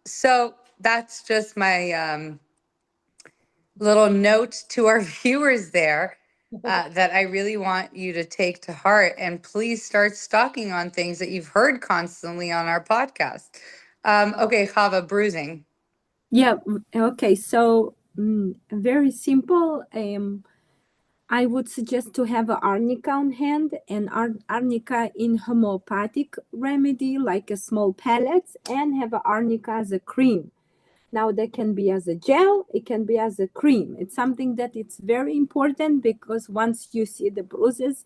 So that's just my little note to our viewers there, that I really want you to take to heart. And please start stocking on things that you've heard constantly on our podcast. Okay, Hava, bruising.
Yeah, okay. So very simple. I would suggest to have an arnica on hand, and arnica in homeopathic remedy, like a small pellets, and have an arnica as a cream. Now that can be as a gel, it can be as a cream. It's something that it's very important, because once you see the bruises,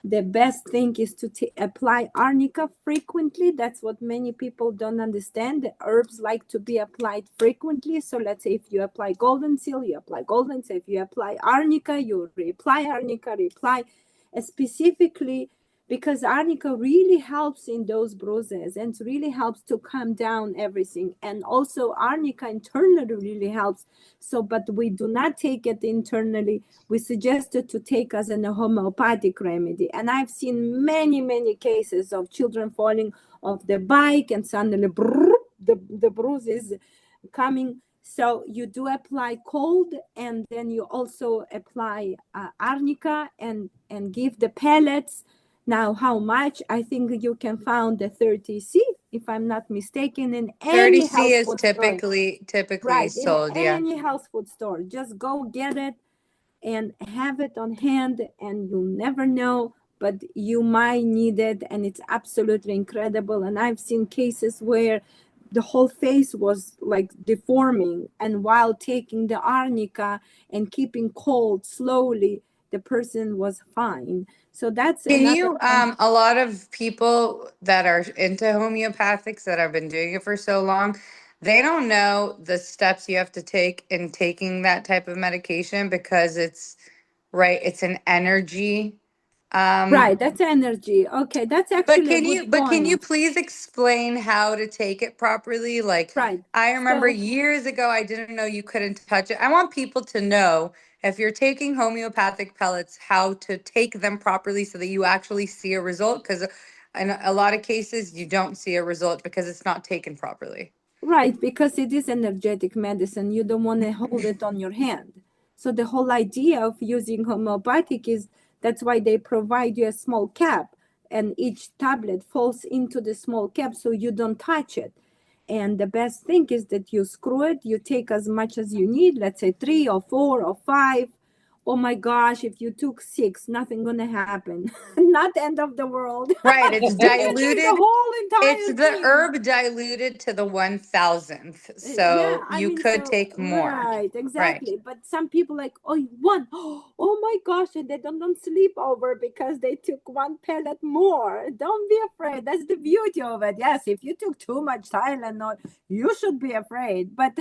the best thing is to apply arnica frequently. That's what many people don't understand. The herbs like to be applied frequently. So let's say if you apply golden seal, you apply golden seal. If you apply arnica, you reapply arnica, reapply specifically, because arnica really helps in those bruises and really helps to calm down everything. And also arnica internally really helps. So, but we do not take it internally. We suggest it to take as a homeopathic remedy. And I've seen many, many cases of children falling off the bike and suddenly the bruise is coming. So you do apply cold, and then you also apply arnica and give the pellets. Now, how much? I think you can find the 30C, if I'm not mistaken, in any
30C
health
is
food store.
typically
Right, in
sold, yeah.
any health food store. Just go get it and have it on hand, and you'll never know, but you might need it, and it's absolutely incredible. And I've seen cases where the whole face was like deforming, and while taking the arnica and keeping cold slowly, the person was fine. So that's
Can
another
you,
one.
a lot of people that are into homeopathics that have been doing it for so long, they don't know the steps you have to take in taking that type of medication, because right, it's an energy. Um,
Right, that's energy. Okay, that's
but
actually a good
can you
point.
please explain how to take it properly? Like,
Right.
I remember
So
years ago, I didn't know you couldn't touch it. I want people to know, if you're taking homeopathic pellets, how to take them properly so that you actually see a result. Because in a lot of cases, you don't see a result because it's not taken properly.
right, because it is energetic medicine. You don't want to hold it on your hand. So the whole idea of using homeopathic is that's why they provide you a small cap, and each tablet falls into the small cap so you don't touch it. And the best thing is that you screw it, you take as much as you need, let's say 3 or 4 or 5, oh my gosh, if you took 6, nothing gonna happen. Not end of the world.
Right. It's
You can take the
diluted.
whole
It's
entire
the
thing.
herb diluted to the 1,000th.
Yeah,
So
I
you
mean,
could
so
take more.
right,
Right.
exactly. But some people like, oh, one, oh my gosh, and they don't sleep over because they took 1 pellet more. Don't be afraid. That's the beauty of it. Yes, if you took too much Tylenol, you should be afraid. But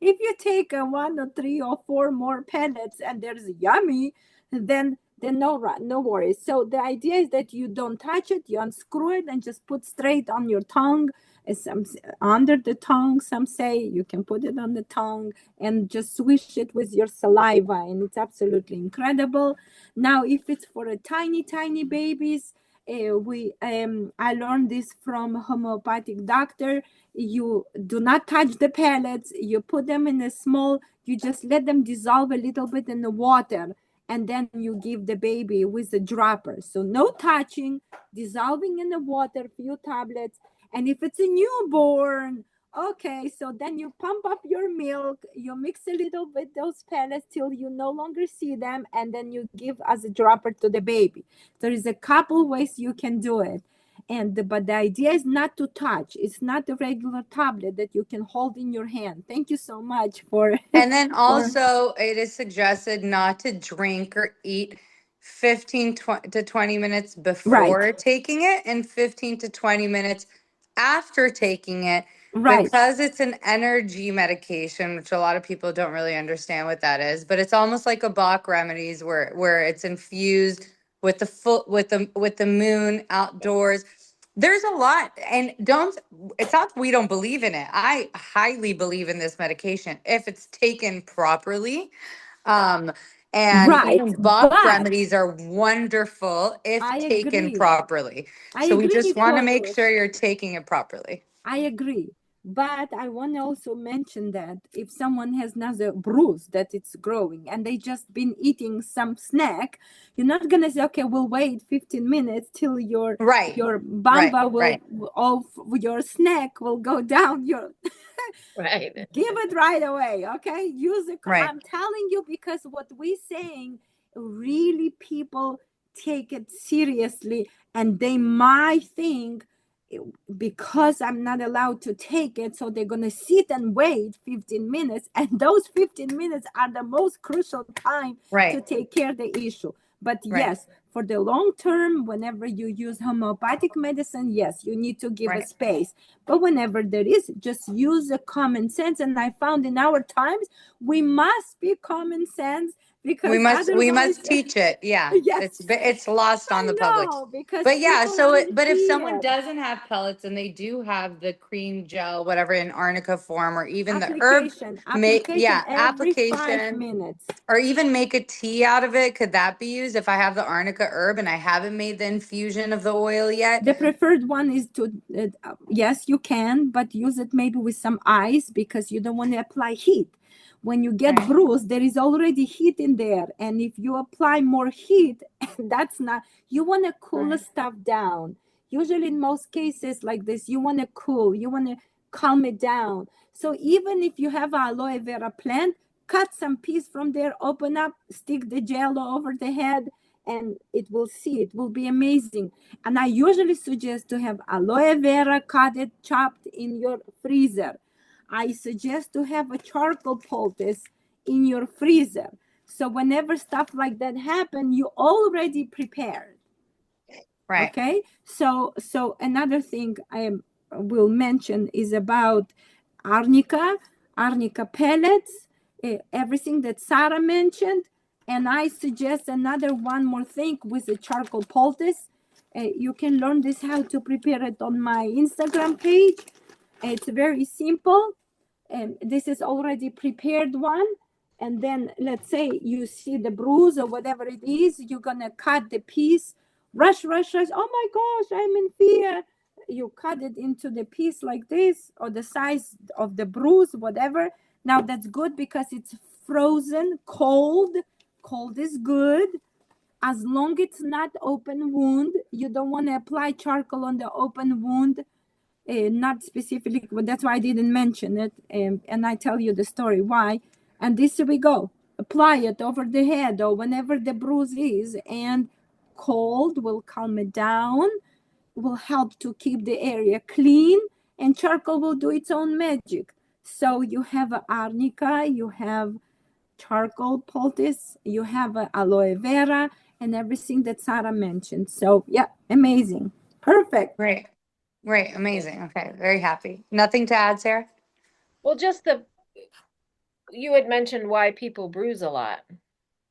if you take 1 or 3 or 4 more pellets and there's yummy, then no worries. So the idea is that you don't touch it, you unscrew it and just put straight on your tongue. Some under the tongue, some say you can put it on the tongue and just swish it with your saliva, and it's absolutely incredible. Now, if it's for a tiny babies, we I learned this from homeopathic doctor. You do not touch the pellets. You put them in a small. You just let them dissolve a little bit in the water, and then you give the baby with a dropper. So no touching, dissolving in the water, few tablets. And if it's a newborn, okay, so then you pump up your milk, you mix a little bit those pellets till you no longer see them, and then you give as a dropper to the baby. There is a couple ways you can do it. But the idea is not to touch. It's not a regular tablet that you can hold in your hand. Thank you so much for
And then
for
also, it is suggested not to drink or eat 15 to 20 minutes
right,
before taking it and 15 to 20 minutes after taking it
right,
because it's an energy medication, which a lot of people don't really understand what that is. But it's almost like a Bach remedies where it's infused with the full with the moon outdoors. There's a lot, and don't, it's not that we don't believe in it. I highly believe in this medication if it's taken properly. Um, and
right.
even Bach
But
remedies are wonderful if
I
taken
agree.
properly.
I
So we
agree,
just want to make
Nicole.
sure you're taking it properly.
I agree. But I want to also mention that if someone has another bruise that it's growing and they just been eating some snack, you're not gonna say, okay, we'll wait 15 minutes till
Right,
your
right,
bamba will
right,
of your snack will go down your
Right.
give it right away. Okay, use it.
right,
I'm telling you, because what we're saying, really people take it seriously, and they might think, because I'm not allowed to take it, so they're gonna sit and wait 15 minutes, and those 15 minutes are the most crucial time to
right,
take care of the issue. But
right,
yes, for the long term, whenever you use homeopathic medicine, yes, you need to give a
right.
space. But whenever there is, just use the common sense. And I found in our times, we must be common sense, because
We
otherwise,
must teach it. Yeah,
yes,
it's lost on
I
the public.
know, because
But yeah,
people
so
don't
but if
see
someone
it.
doesn't have pellets and they do have the cream gel, whatever in arnica form, or even the herb, make
Application
yeah
every five
application,
minutes.
or even make a tea out of it. Could that be used if I have the arnica herb and I haven't made the infusion of the oil yet?
The preferred one is to, yes, you can, but use it maybe with some ice, because you don't want to apply heat. When you get
Right,
bruised, there is already heat in there. And if you apply more heat, that's not, you want to cool the
right,
stuff down. Usually, in most cases like this, you want to cool, you want to calm it down. So even if you have an aloe vera plant, cut some piece from there, open up, stick the gel over the head, and it will be amazing. And I usually suggest to have aloe vera cut it, chopped in your freezer. I suggest to have a charcoal poultice in your freezer. So whenever stuff like that happen, you already prepared.
right,
Okay. So another thing I will mention is about arnica, arnica pellets, everything that Sara mentioned. And I suggest another one more thing with the charcoal poultice. You can learn this how to prepare it on my Instagram page. It's very simple. And this is already prepared one. And then let's say you see the bruise or whatever it is, you're gonna cut the piece, rush. Oh my gosh, I'm in fear. You cut it into the piece like this, or the size of the bruise, whatever. Now that's good because it's frozen, cold. Cold is good. As long it's not open wound, you don't want to apply charcoal on the open wound. Not specifically, but that's why I didn't mention it. And I tell you the story why. And this we go. apply it over the head or whenever the bruise is, and cold will calm it down, will help to keep the area clean, and charcoal will do its own magic. So you have arnica, you have charcoal poultice, you have aloe vera, and everything that Sara mentioned. So yeah, amazing. Perfect.
Great. Great. Amazing. Okay. Very happy. Nothing to add, Sarah?
Well, just you had mentioned why people bruise a lot.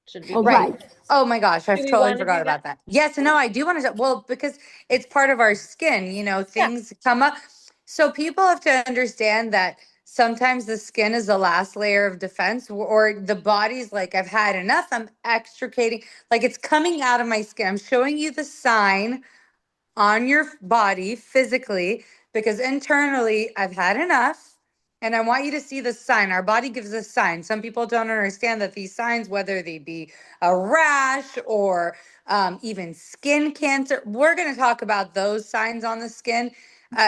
Should we
All
want
Right.
right.
Oh my gosh,
do
I've
we
totally
want to
forgot
do that?
about that. Yes, and no, I do want to. Well, because it's part of our skin,
Yeah.
things come up. So people have to understand that sometimes the skin is the last layer of defense, or the body's like, I've had enough. I'm extricating, like it's coming out of my skin. I'm showing you the sign on your body physically, because internally I've had enough and I want you to see the sign. Our body gives us signs. Some people don't understand that these signs, whether they be a rash or even skin cancer, we're going to talk about those signs on the skin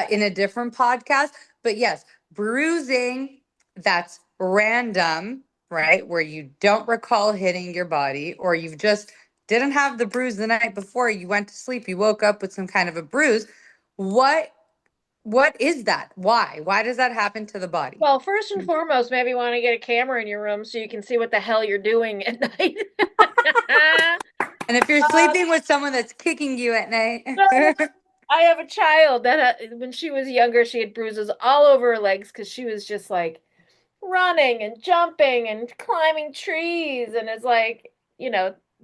in a different podcast. But yes, bruising, that's random, right? Where you don't recall hitting your body, or you've just didn't have the bruise the night before you went to sleep, you woke up with some kind of a bruise. what what is that? Why does that happen to the body?
Well, first and foremost, maybe you want to get a camera in your room so you can see what the hell you're doing at night.
And if you're
um,
sleeping with someone that's kicking you at night.
so I have a child that when she was younger, she had bruises all over her legs because she was just like running and jumping and climbing trees, and it's like,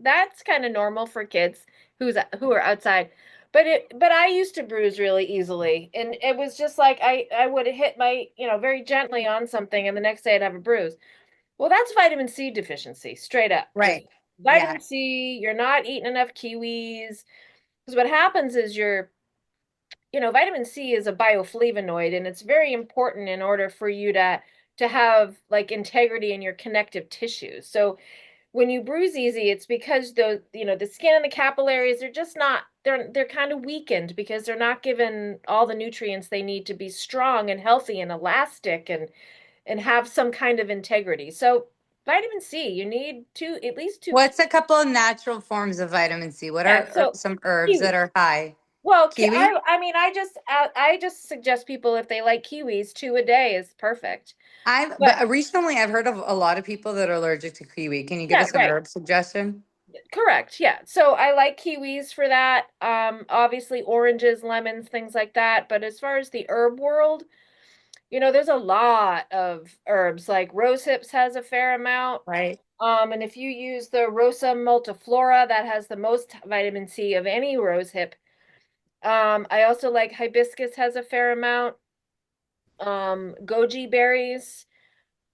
that's kind of normal for kids who are outside. But I used to bruise really easily, and it was just like I would hit my, very gently on something, and the next day I'd have a bruise. Well, that's vitamin C deficiency, straight up. Just
Right. Yeah.
vitamin C, you're not eating enough kiwis. Because what happens is vitamin C is a bioflavonoid, and it's very important in order for you to have like integrity in your connective tissues. So when you bruise easy, it's because the skin and the capillaries, they're just not, they're kind of weakened because they're not given all the nutrients they need to be strong and healthy and elastic and have some kind of integrity. So vitamin C, you need at least two.
What's a couple of natural forms of vitamin C? What
Yeah,
are
so
some herbs that
kiwi.
are high?
Well,
Kiwi.
I mean, I just suggest people, if they like kiwis, two a day is perfect.
I've
But
but recently I've heard of a lot of people that are allergic to kiwi. Can you give
yeah,
us an
right.
herb suggestion?
Correct. Yeah. So I like kiwis for that. Obviously oranges, lemons, things like that. But as far as the herb world, there's a lot of herbs. Like rose hips has a fair amount.
Right.
And if you use the Rosa multiflora, that has the most vitamin C of any rose hip. I also like hibiscus has a fair amount. Goji berries,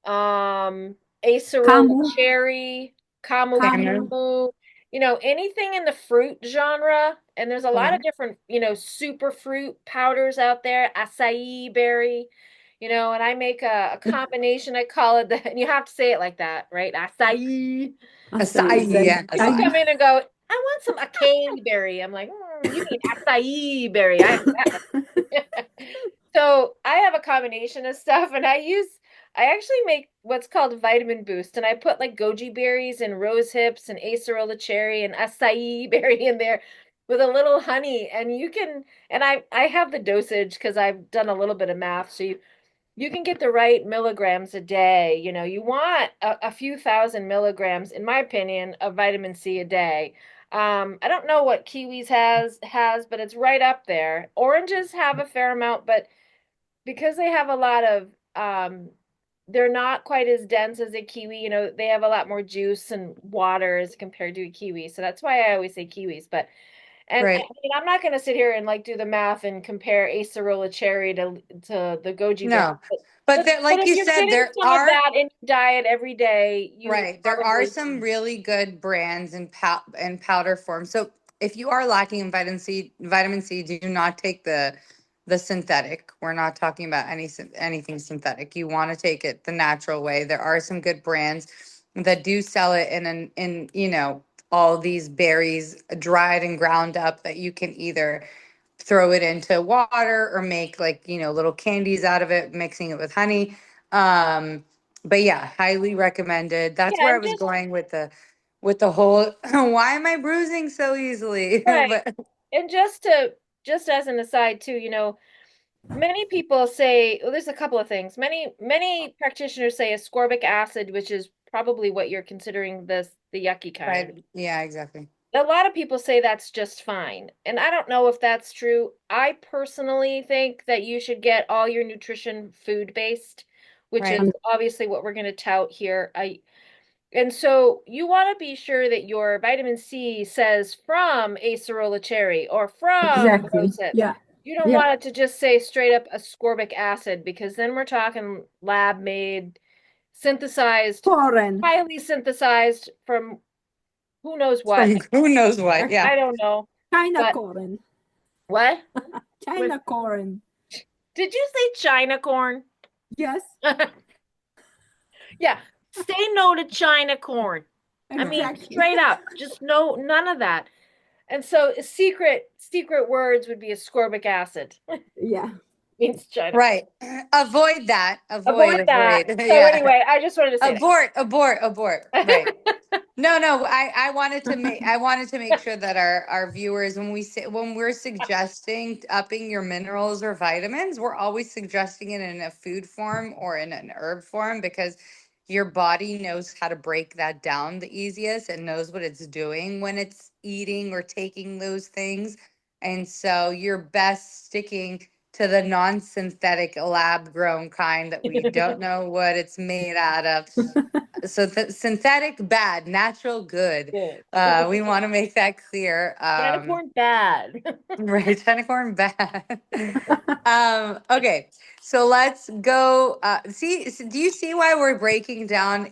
acerola
Camu,
cherry, camu
camu.
Camu.
camu, anything in the fruit genre. And there's a lot of
Okay.
different, super fruit powders out there, acai berry, and I make a combination. I call it and you have to say it like that, right? Acai.
Açaí,
Acai.
People
Yes.
açaí.
come in and go, I want some acai berry. I'm like, you mean acai berry. I have that. So I have a combination of stuff, and I actually make what's called vitamin boost, and I put like goji berries and rose hips and acerola cherry and acai berry in there with a little honey, and I have the dosage because I've done a little bit of math, so you can get the right milligrams a day. You want a few thousand milligrams, in my opinion, of vitamin C a day. I don't know what kiwis has, but it's right up there. Oranges have a fair amount, but because they have a lot of they're not quite as dense as a kiwi. They have a lot more juice and water as compared to a kiwi. So that's why I always say kiwis. But and I
Right.
mean, I'm not going to sit here and like do the math and compare acerola cherry to the goji berry.
No.
But
But
but,
there,
but
like
if
you
you're
said,
getting
there
some of
are.
that in your diet every day, you
Right. There are
probably
some really good brands in powder form. So if you are lacking in vitamin C, do not take the synthetic. We're not talking about anything synthetic. You want to take it the natural way. There are some good brands that do sell it in all these berries dried and ground up, that you can either throw it into water or make, like, little candies out of it, mixing it with honey. But yeah, highly recommended. That's
Yeah,
where I
and
was
just
going with the whole why am I bruising so easily?
right.
But
And just as an aside too, many people say, well, there's a couple of things. Many practitioners say ascorbic acid, which is probably what you're considering the yucky kind.
right, yeah, exactly.
A lot of people say that's just fine. And I don't know if that's true. I personally think that you should get all your nutrition food based, which is
Right.
obviously what we're going to tout here. And so you want to be sure that your vitamin C says from acerola cherry or from
Exactly.
rosehip.
Yeah.
You don't
Yeah.
want it to just say straight up ascorbic acid because then we're talking lab made, synthesized,
Foreign.
highly synthesized from who knows what.
From who knows what. Yeah.
I don't know.
China
But
corn.
what? Was
China corn.
did you say China corn?
Yes,
Yeah. Say no to China corn. I mean,
exactly.
straight up, just no, none of that. And so secret words would be ascorbic acid.
Yeah.
Means China corn.
Right. Avoid that.
Avoid that.
Avoid.
So
Yeah.
anyway, I just wanted to say
Abort. Right.
that.
No, I wanted to make sure that our viewers, when we're suggesting upping your minerals or vitamins, we're always suggesting it in a food form or in an herb form because your body knows how to break that down the easiest and knows what it's doing when it's eating or taking those things. And so you're best sticking to the non-synthetic lab grown kind that we don't know what it's made out of. So synthetic bad, natural good.
Good.
We want to make that clear.
China corn bad.
Right, unicorn bad. Okay, so let's go. Do you see why we're breaking down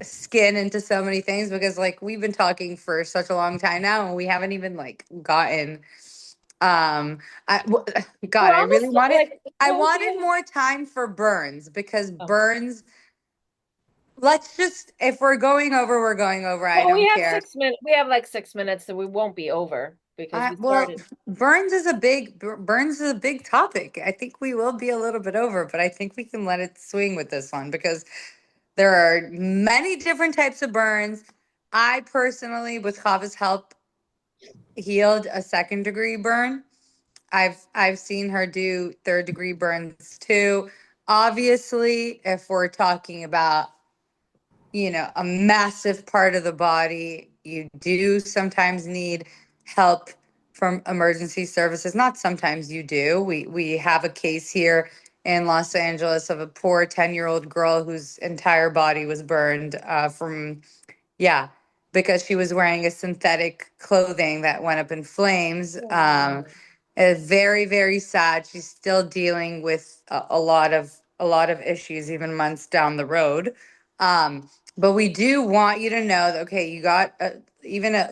skin into so many things? Because like we've been talking for such a long time now, and we haven't even like gotten. I, w- God,
We're
I really
almost
wanted.
like
I
well,
wanted more time for burns because
oh.
burns. Let's just, if we're going over, we're going over. I
Well, we
don't
have
care.
6 minutes. We have like 6 minutes, so we won't be over because we
Well,
started.
Burns is a big topic. I think we will be a little bit over, but I think we can let it swing with this one because there are many different types of burns. I personally, with Hava's help, healed a second degree burn. I've seen her do third degree burns too. Obviously, if we're talking about a massive part of the body, you do sometimes need help from emergency services. Not sometimes, you do. We have a case here in Los Angeles of a poor 10-year-old girl whose entire body was burned from yeah, because she was wearing a synthetic clothing that went up in flames.
Oh.
It's very, very sad. She's still dealing with a lot of issues, even months down the road. But we do want you to know that okay, you got even a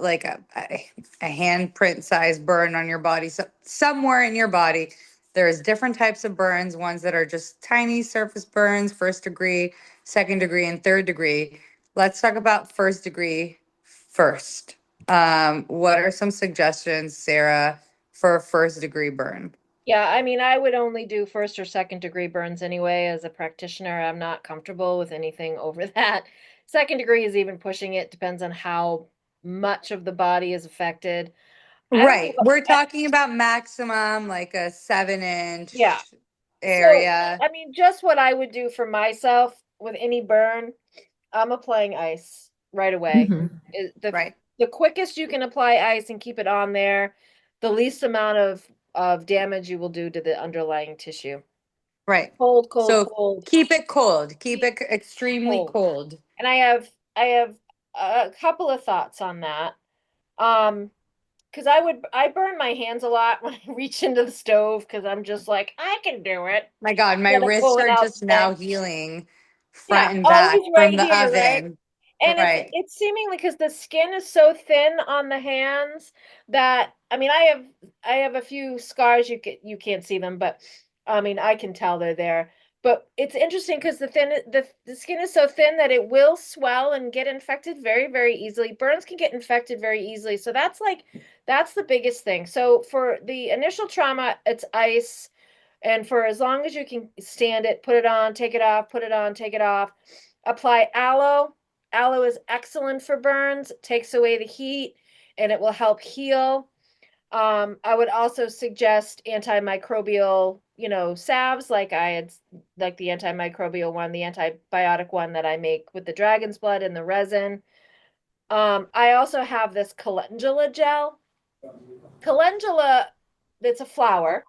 handprint size burn on your body, so somewhere in your body. There's different types of burns, ones that are just tiny surface burns, first degree, second degree, and third degree. Let's talk about first degree first. What are some suggestions, Sarah, for a first degree burn?
Yeah, I mean, I would only do first or second degree burns anyway. As a practitioner, I'm not comfortable with anything over that. Second degree is even pushing it, depends on how much of the body is affected. I don't
Right.
know.
We're talking about maximum like a seven
Yeah.
inch
So,
area.
I mean, just what I would do for myself with any burn, I'm applying ice right away.
Mhm.
Right.
The quickest you can apply ice and keep it on there, the least amount of damage you will do to the underlying tissue.
Right.
Cold, cold,
So
cold.
keep it cold. Keep
Keep
it extremely
cold.
cold.
And I have a couple of thoughts on that. Um, because I burn my hands a lot when I reach into the stove because I'm just like, I can do it.
My God, my
Instead of
wrists
pulling
are
out
just
the thing.
now healing
Yeah,
front and back
always right
from the
here, right?
oven.
And
Right.
it's seemingly because the skin is so thin on the hands that I mean I have a few scars you can't see them, but I mean I can tell they're there. But it's interesting because the skin is so thin that it will swell and get infected very, very easily. Burns can get infected very easily. So that's the biggest thing. So for the initial trauma, it's ice. And for as long as you can stand it, put it on, take it off, put it on, take it off. apply aloe. Aloe is excellent for burns, it takes away the heat, and it will help heal. I would also suggest antimicrobial, salves like like the antimicrobial one, the antibiotic one that I make with the dragon's blood and the resin. I also have this calendula gel. Calendula, it's a flower.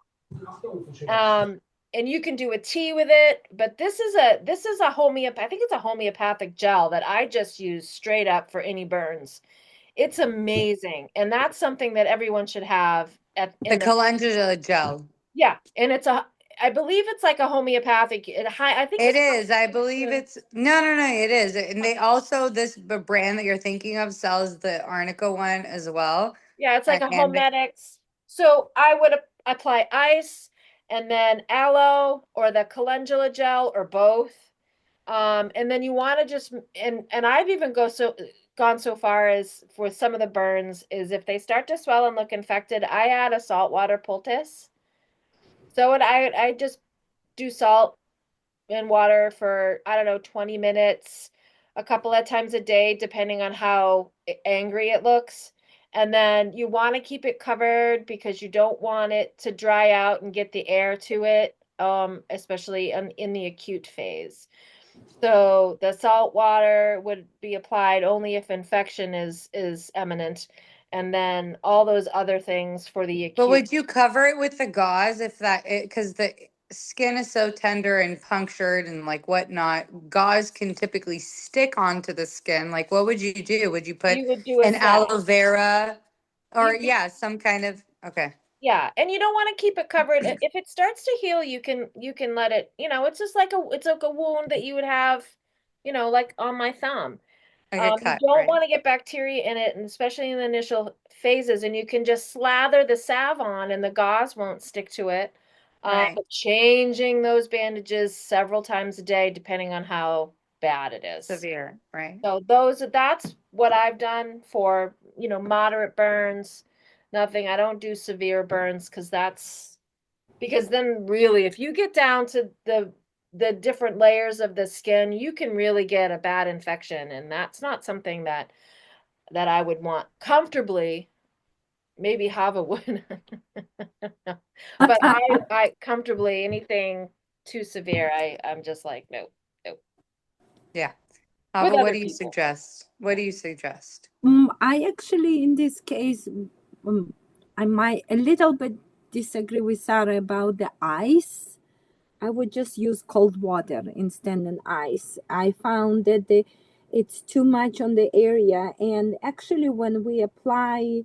Um, and you can do a tea with it, but this is a I think it's a homeopathic gel that I just use straight up for any burns. It's amazing. And that's something that everyone should have
The
in their
calendula gel.
yeah, and I believe it's like a homeopathic I think
It
it's
is. I believe it's no. It is, and they also this brand that you're thinking of sells the arnica one as well.
yeah, it's like a
And
homedics. So I would apply ice and then aloe or the calendula gel or both. And then you want to just and I've even gone so far as for some of the burns is if they start to swell and look infected, I add a saltwater poultice. So I just do salt in water for, I don't know, 20 minutes, a couple of times a day, depending on how angry it looks. And then you want to keep it covered because you don't want it to dry out and get the air to it, especially in the acute phase. So the salt water would be applied only if infection is imminent, and then all those other things for the
but
acute.
would you cover it with the gauze if that because the skin is so tender and punctured and like whatnot, gauze can typically stick onto the skin. Like, what would you do? Would you put
You would do a
an
salve.
aloe vera or
You
yeah, some kind of okay,
Yeah, and you don't want to keep it covered. If it starts to heal, you can let it, it's like a wound that you would have, like on my thumb.
like a
You
cut,
don't
right?
want to get bacteria in it, and especially in the initial phases, and you can just slather the salve on and the gauze won't stick to it.
Right.
But changing those bandages several times a day, depending on how bad it is.
Severe, right?
So that's what I've done for, moderate burns. Nothing. I don't do severe burns because then really if you get down to the different layers of the skin, you can really get a bad infection, and that's not something that I would want comfortably. Maybe Hava would. But I comfortably anything too severe, I'm just like no, no.
Yeah.
With
Hava, what
other
do you
people.
suggest? What do you suggest?
I actually, in this case, I might a little bit disagree with Sarah about the ice. I would just use cold water instead of ice. I found that it's too much on the area, and actually, when we apply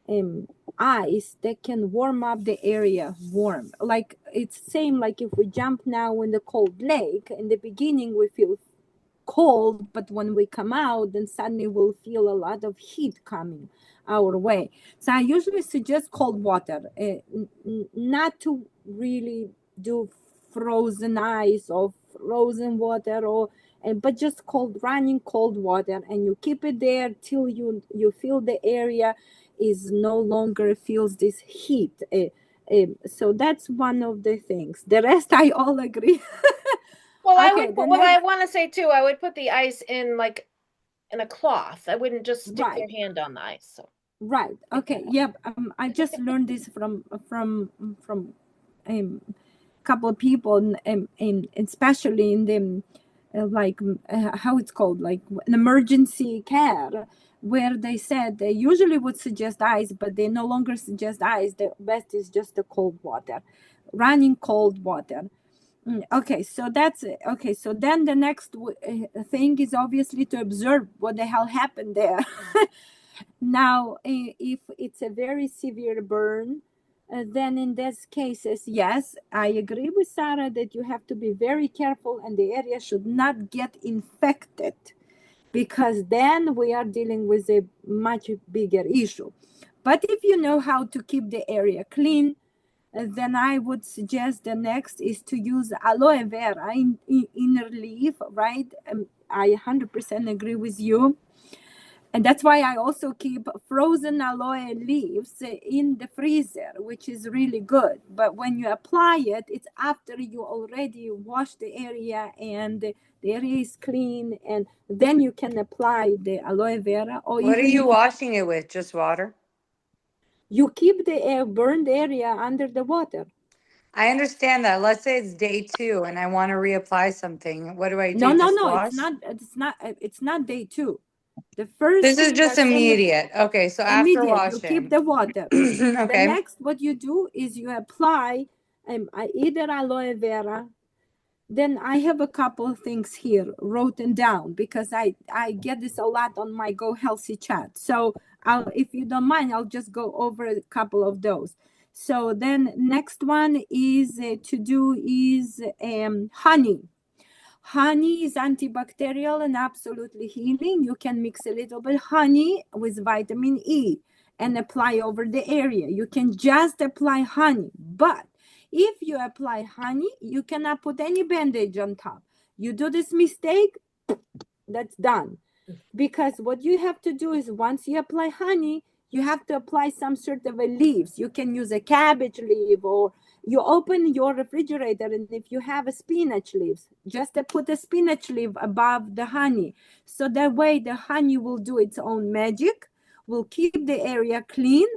um, ice, that can warm up the area warm. Like it's same like if we jump now in the cold lake. In the beginning, we feel cold, but when we come out, then suddenly we'll feel a lot of heat coming our way. So I usually suggest cold water, not to really do frozen ice or frozen water or but just cold running cold water, and you keep it there till you feel the area is no longer feels this heat. So that's one of the things. The rest I all agree.
Well, I
Okay,
would
the
put, well, I
next.
want to say too, I would put the ice in like in a cloth. I wouldn't just stick
Right.
their hand on the ice. So
Right. Okay. Yep. I just learned this from a couple of people, and especially in the like how it's called, like an emergency care, where they said they usually would suggest ice, but they no longer suggest ice. The best is just the cold water, running cold water. Okay, so that's it. Okay, so then the next thing is obviously to observe what the hell happened there. Now, if it's a very severe burn, then in these cases, yes, I agree with Sarah that you have to be very careful and the area should not get infected, because then we are dealing with a much bigger issue. But if you know how to keep the area clean, then I would suggest the next is to use aloe vera in inner leaf, right? I 100% agree with you. And that's why I also keep frozen aloe leaves in the freezer, which is really good. But when you apply it, it's after you already wash the area and the area is clean, and then you can apply the aloe vera. Or
What are
even
you
if
washing it with? Just water?
you keep the burned area under the water.
I understand that. Let's say it's day 2 and I want to reapply something. What do I
No,
do?
no,
Just
no.
wash?
It's not day 2. The first
This is
thing
just
that when you
immediate. Okay, so after
immediate you keep
washing.
the water. The
Okay.
next what you do is you apply either aloe vera. Then I have a couple of things here written down because I get this a lot on my Go Healthy chat. So if you don't mind, I'll just go over a couple of those. So then next one is to do is honey. Honey is antibacterial and absolutely healing. You can mix a little bit honey with vitamin E and apply over the area. You can just apply honey, but if you apply honey, you cannot put any bandage on top. You do this mistake, that's done. Because what you have to do is once you apply honey, you have to apply some sort of a leaves. You can use a cabbage leaf, or you open your refrigerator, and if you have a spinach leaves, just put a spinach leaf above the honey. So that way the honey will do its own magic, will keep the area clean,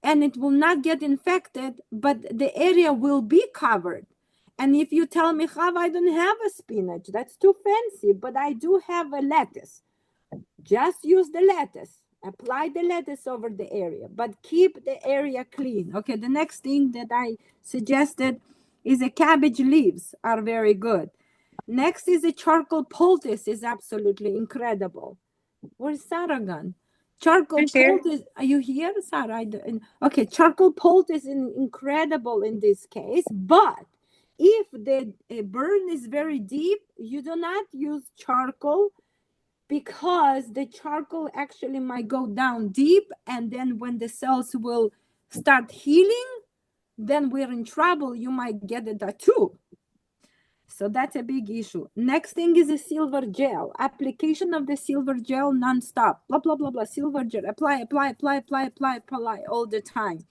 and it will not get infected, but the area will be covered. And if you tell me, Hava, I don't have a spinach, that's too fancy, but I do have a lettuce. Just use the lettuce. Apply the lettuce over the area, but keep the area clean. Okay, the next thing that I suggested is the cabbage leaves are very good. Next is the charcoal poultice is absolutely incredible. Where's Sara gone? Charcoal
Who's here?
poultice. Are you here, Sara? Okay, charcoal poultice is incredible in this case, but if the burn is very deep, you do not use charcoal because the charcoal actually might go down deep, and then when the cells will start healing, then we're in trouble. You might get a tattoo. So that's a big issue. Next thing is a silver gel. Application of the silver gel non-stop. Blah, blah, blah, blah. Silver gel. Apply, apply, apply, apply, apply, apply all the time.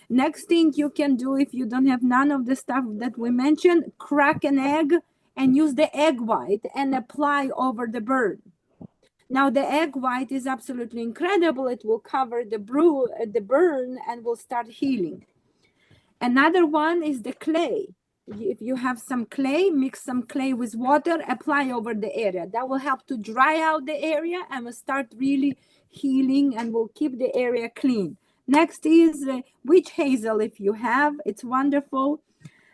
Next thing you can do if you don't have none of the stuff that we mentioned, crack an egg and use the egg white and apply over the burn. Now the egg white is absolutely incredible. It will cover the burn and will start healing. Another one is the clay. If you have some clay, mix some clay with water, apply over the area. That will help to dry out the area and will start really healing and will keep the area clean. Next is witch hazel if you have. It's wonderful.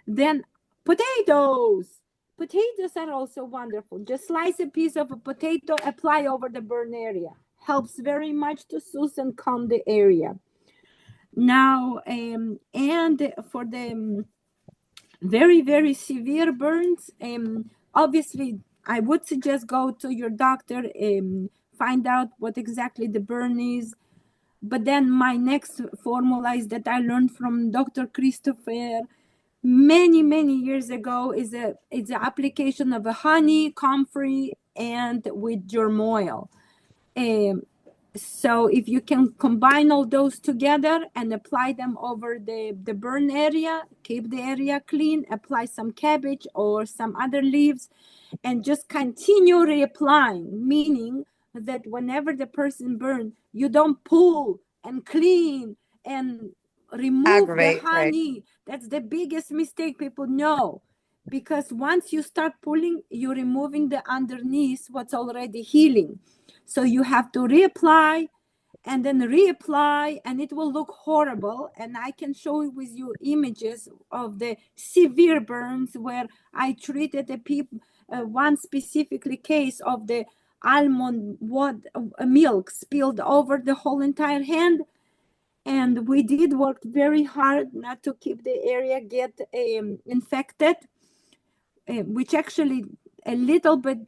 Then potatoes. Potatoes are also wonderful. Just slice a piece of a potato, apply over the burn area. Helps very much to soothe and calm the area. Now, and for the very, very severe burns, obviously, I would suggest go to your doctor, find out what exactly the burn is. But then my next formula is that I learned from Dr. Christopher many years ago is it's an application of a honey, comfrey, and with germ oil. So if you can combine all those together and apply them over the burn area, keep the area clean, apply some cabbage or some other leaves, and just continue reapplying, meaning that whenever the person burns, you don't pull and clean and remove the
Aggravate, right.
honey. That's the biggest mistake people know. Because once you start pulling, you're removing the underneath what's already healing. So you have to reapply and then reapply, and it will look horrible. And I can show with you images of the severe burns where I treated one specifically case of the almond milk spilled over the whole entire hand. And we did work very hard not to keep the area get infected, which actually a little bit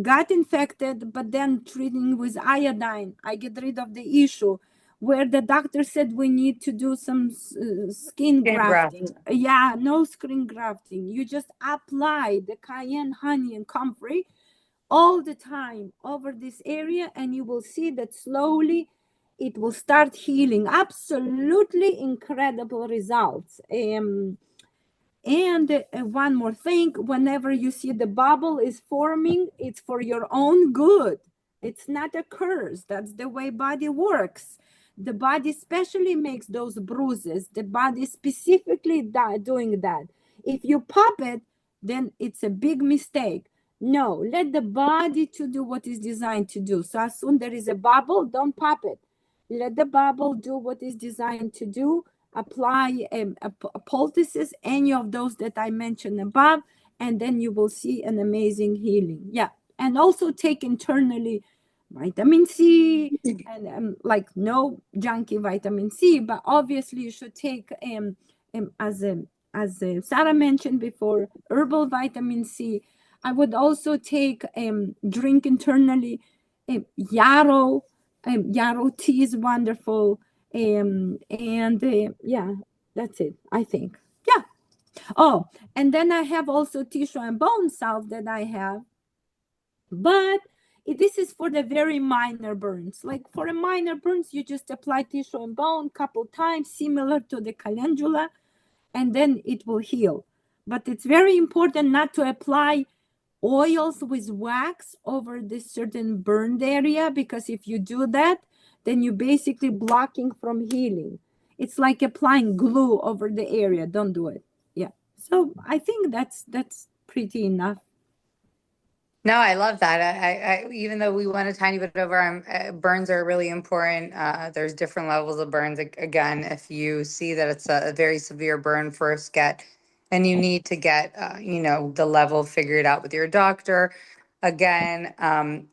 got infected, but then treating with iodine, I get rid of the issue. Where the doctor said we need to do some skin grafting. No skin grafting. You just apply the cayenne, honey, and comfrey all the time over this area, and you will see that slowly it will start healing. Absolutely incredible results. And one more thing, whenever you see the bubble is forming, it's for your own good. It's not a curse. That's the way body works. The body especially makes those bruises. The body specifically doing that. If you pop it, then it's a big mistake. No, let the body to do what is designed to do. So as soon there is a bubble, don't pop it. Let the bubble do what is designed to do. Apply a poultices, any of those that I mentioned above, and then you will see an amazing healing. Yeah, and also take internally vitamin C, and like no junky vitamin C, but obviously you should take as Sara mentioned before, herbal vitamin C. I would also take drink internally yarrow. Yarrow tea is wonderful. And yeah, that's it, I think. Yeah. Oh, and then I have also tissue and bone salve that I have, but this is for the very minor burns. Like for a minor burns, you just apply tissue and bone couple times, similar to the calendula, and then it will heal. But it's very important not to apply oils with wax over this certain burned area, because if you do that, then you're basically blocking from healing. It's like applying glue over the area. Don't do it. Yeah. So I think that's pretty enough.
No, I love that. Even though we went a tiny bit over, burns are really important. There's different levels of burns. Again, if you see that it's a very severe burn, first get, and you need to get, the level figured out with your doctor. Again,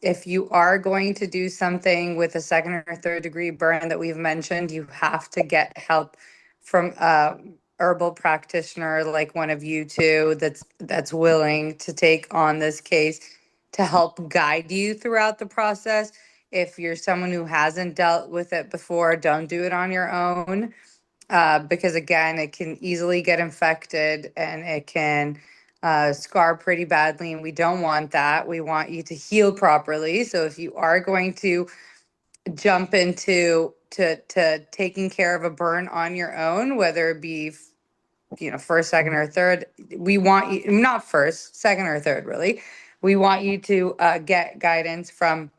if you are going to do something with a second or third degree burn that we've mentioned, you have to get help from herbal practitioner like one of you two that's willing to take on this case to help guide you throughout the process. If you're someone who hasn't dealt with it before, don't do it on your own, because again, it can easily get infected and it can scar pretty badly, and we don't want that. We want you to heal properly. So if you are going to jump into to taking care of a burn on your own, whether it be first, second, or third, we want you, not first, second, or third, really. We want you to get guidance from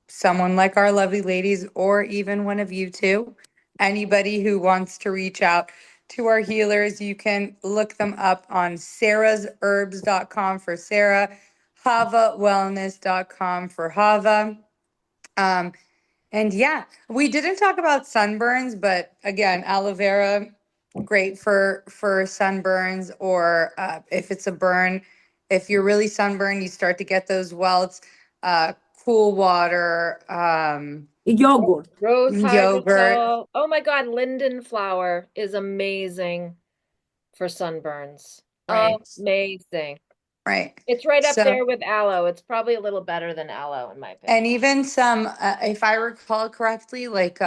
someone like our lovely ladies, or even one of you two. Anybody who wants to reach out to our healers, you can look them up on sarasherbs.com for Sara, havawellness.com for Hava. Um, and yeah, we didn't talk about sunburns, but again, aloe vera, great for sunburns, or if it's a burn, if you're really sunburned, you start to get those welts, uh, cool water,
Yogurt.
Rose
yogurt,
hydrosol. Oh my God, linden flower is amazing for sunburns.
right,
Amazing.
right.
It's right up
So
there with aloe. It's probably a little better than aloe, in my
and
opinion.
even some, if I recall correctly, like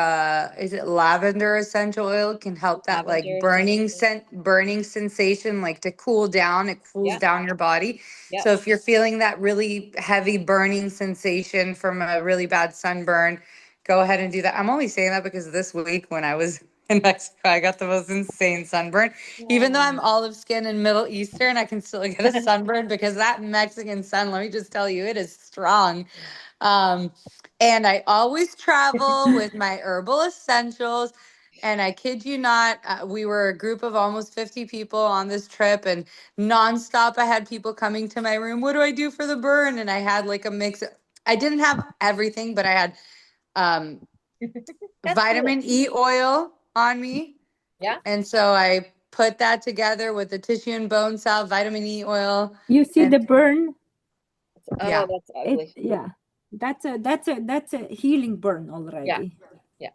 is it lavender essential oil can help that like
Lavender essential.
burning sensation, like to cool down. It cools
Yep,
down your body.
yep.
So if you're feeling that really heavy burning sensation from a really bad sunburn, go ahead and do that. I'm only saying that because this week when I was in Mexico, I got the most insane sunburn. Even though I'm
Oh.
olive skin and Middle Eastern, I can still get a sunburn because that Mexican sun, let me just tell you, it is strong. Um, and I always travel with my herbal essentials. And I kid you not, we were a group of almost 50 people on this trip, and nonstop I had people coming to my room. What do I do for the burn? And I had like a mix. I didn't have everything, but I had um,
That's cool.
vitamin E oil on me.
Yeah.
And so I put that together with the tissue and bone salve, vitamin E oil.
You see
And
the burn?
Oh,
yeah.
that's
It,
ugly.
yeah. That's a healing burn
Yeah,
already.
yeah.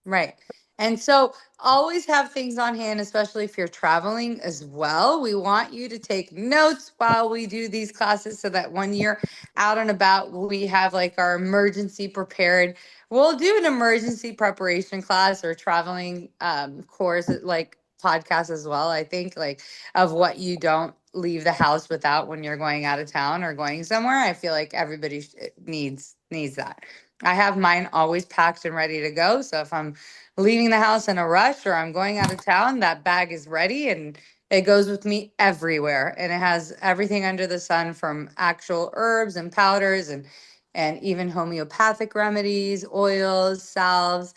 Right. And so always have things on hand, especially if you're traveling as well. We want you to take notes while we do these classes so that when you're out and about, we have like our emergency prepared. We'll do an emergency preparation class or traveling course, like podcast as well, I think, like of what you don't leave the house without when you're going out of town or going somewhere. I feel like everybody needs that. I have mine always packed and ready to go. So if I'm leaving the house in a rush or I'm going out of town, that bag is ready and it goes with me everywhere. And it has everything under the sun from actual herbs and powders and even homeopathic remedies, oils, salves,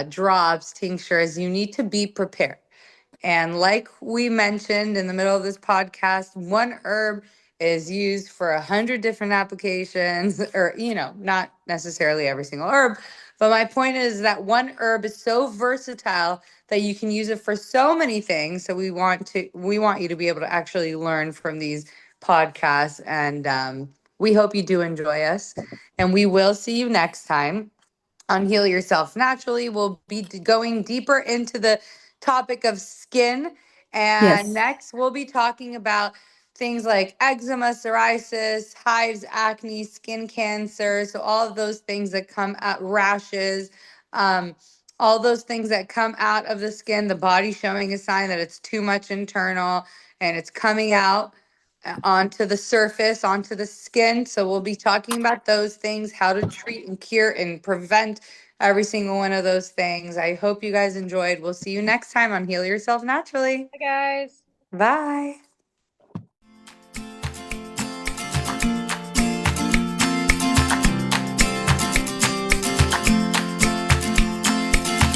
drops, tinctures. You need to be prepared. And like we mentioned in the middle of this podcast, one herb is used for 100 different applications, or, not necessarily every single herb. But my point is that one herb is so versatile that you can use it for so many things. So we want you to be able to actually learn from these podcasts. And we hope you do enjoy us. And we will see you next time on Heal Yourself Naturally. We'll be going deeper into the topic of skin. And
Yes.
next, we'll be talking about things like eczema, psoriasis, hives, acne, skin cancer. So, all of those things that come out, rashes, um, all those things that come out of the skin, the body showing a sign that it's too much internal and it's coming out onto the surface, onto the skin. So we'll be talking about those things, how to treat and cure and prevent every single one of those things. I hope you guys enjoyed. We'll see you next time on Heal Yourself Naturally.
Hi, guys.
Bye.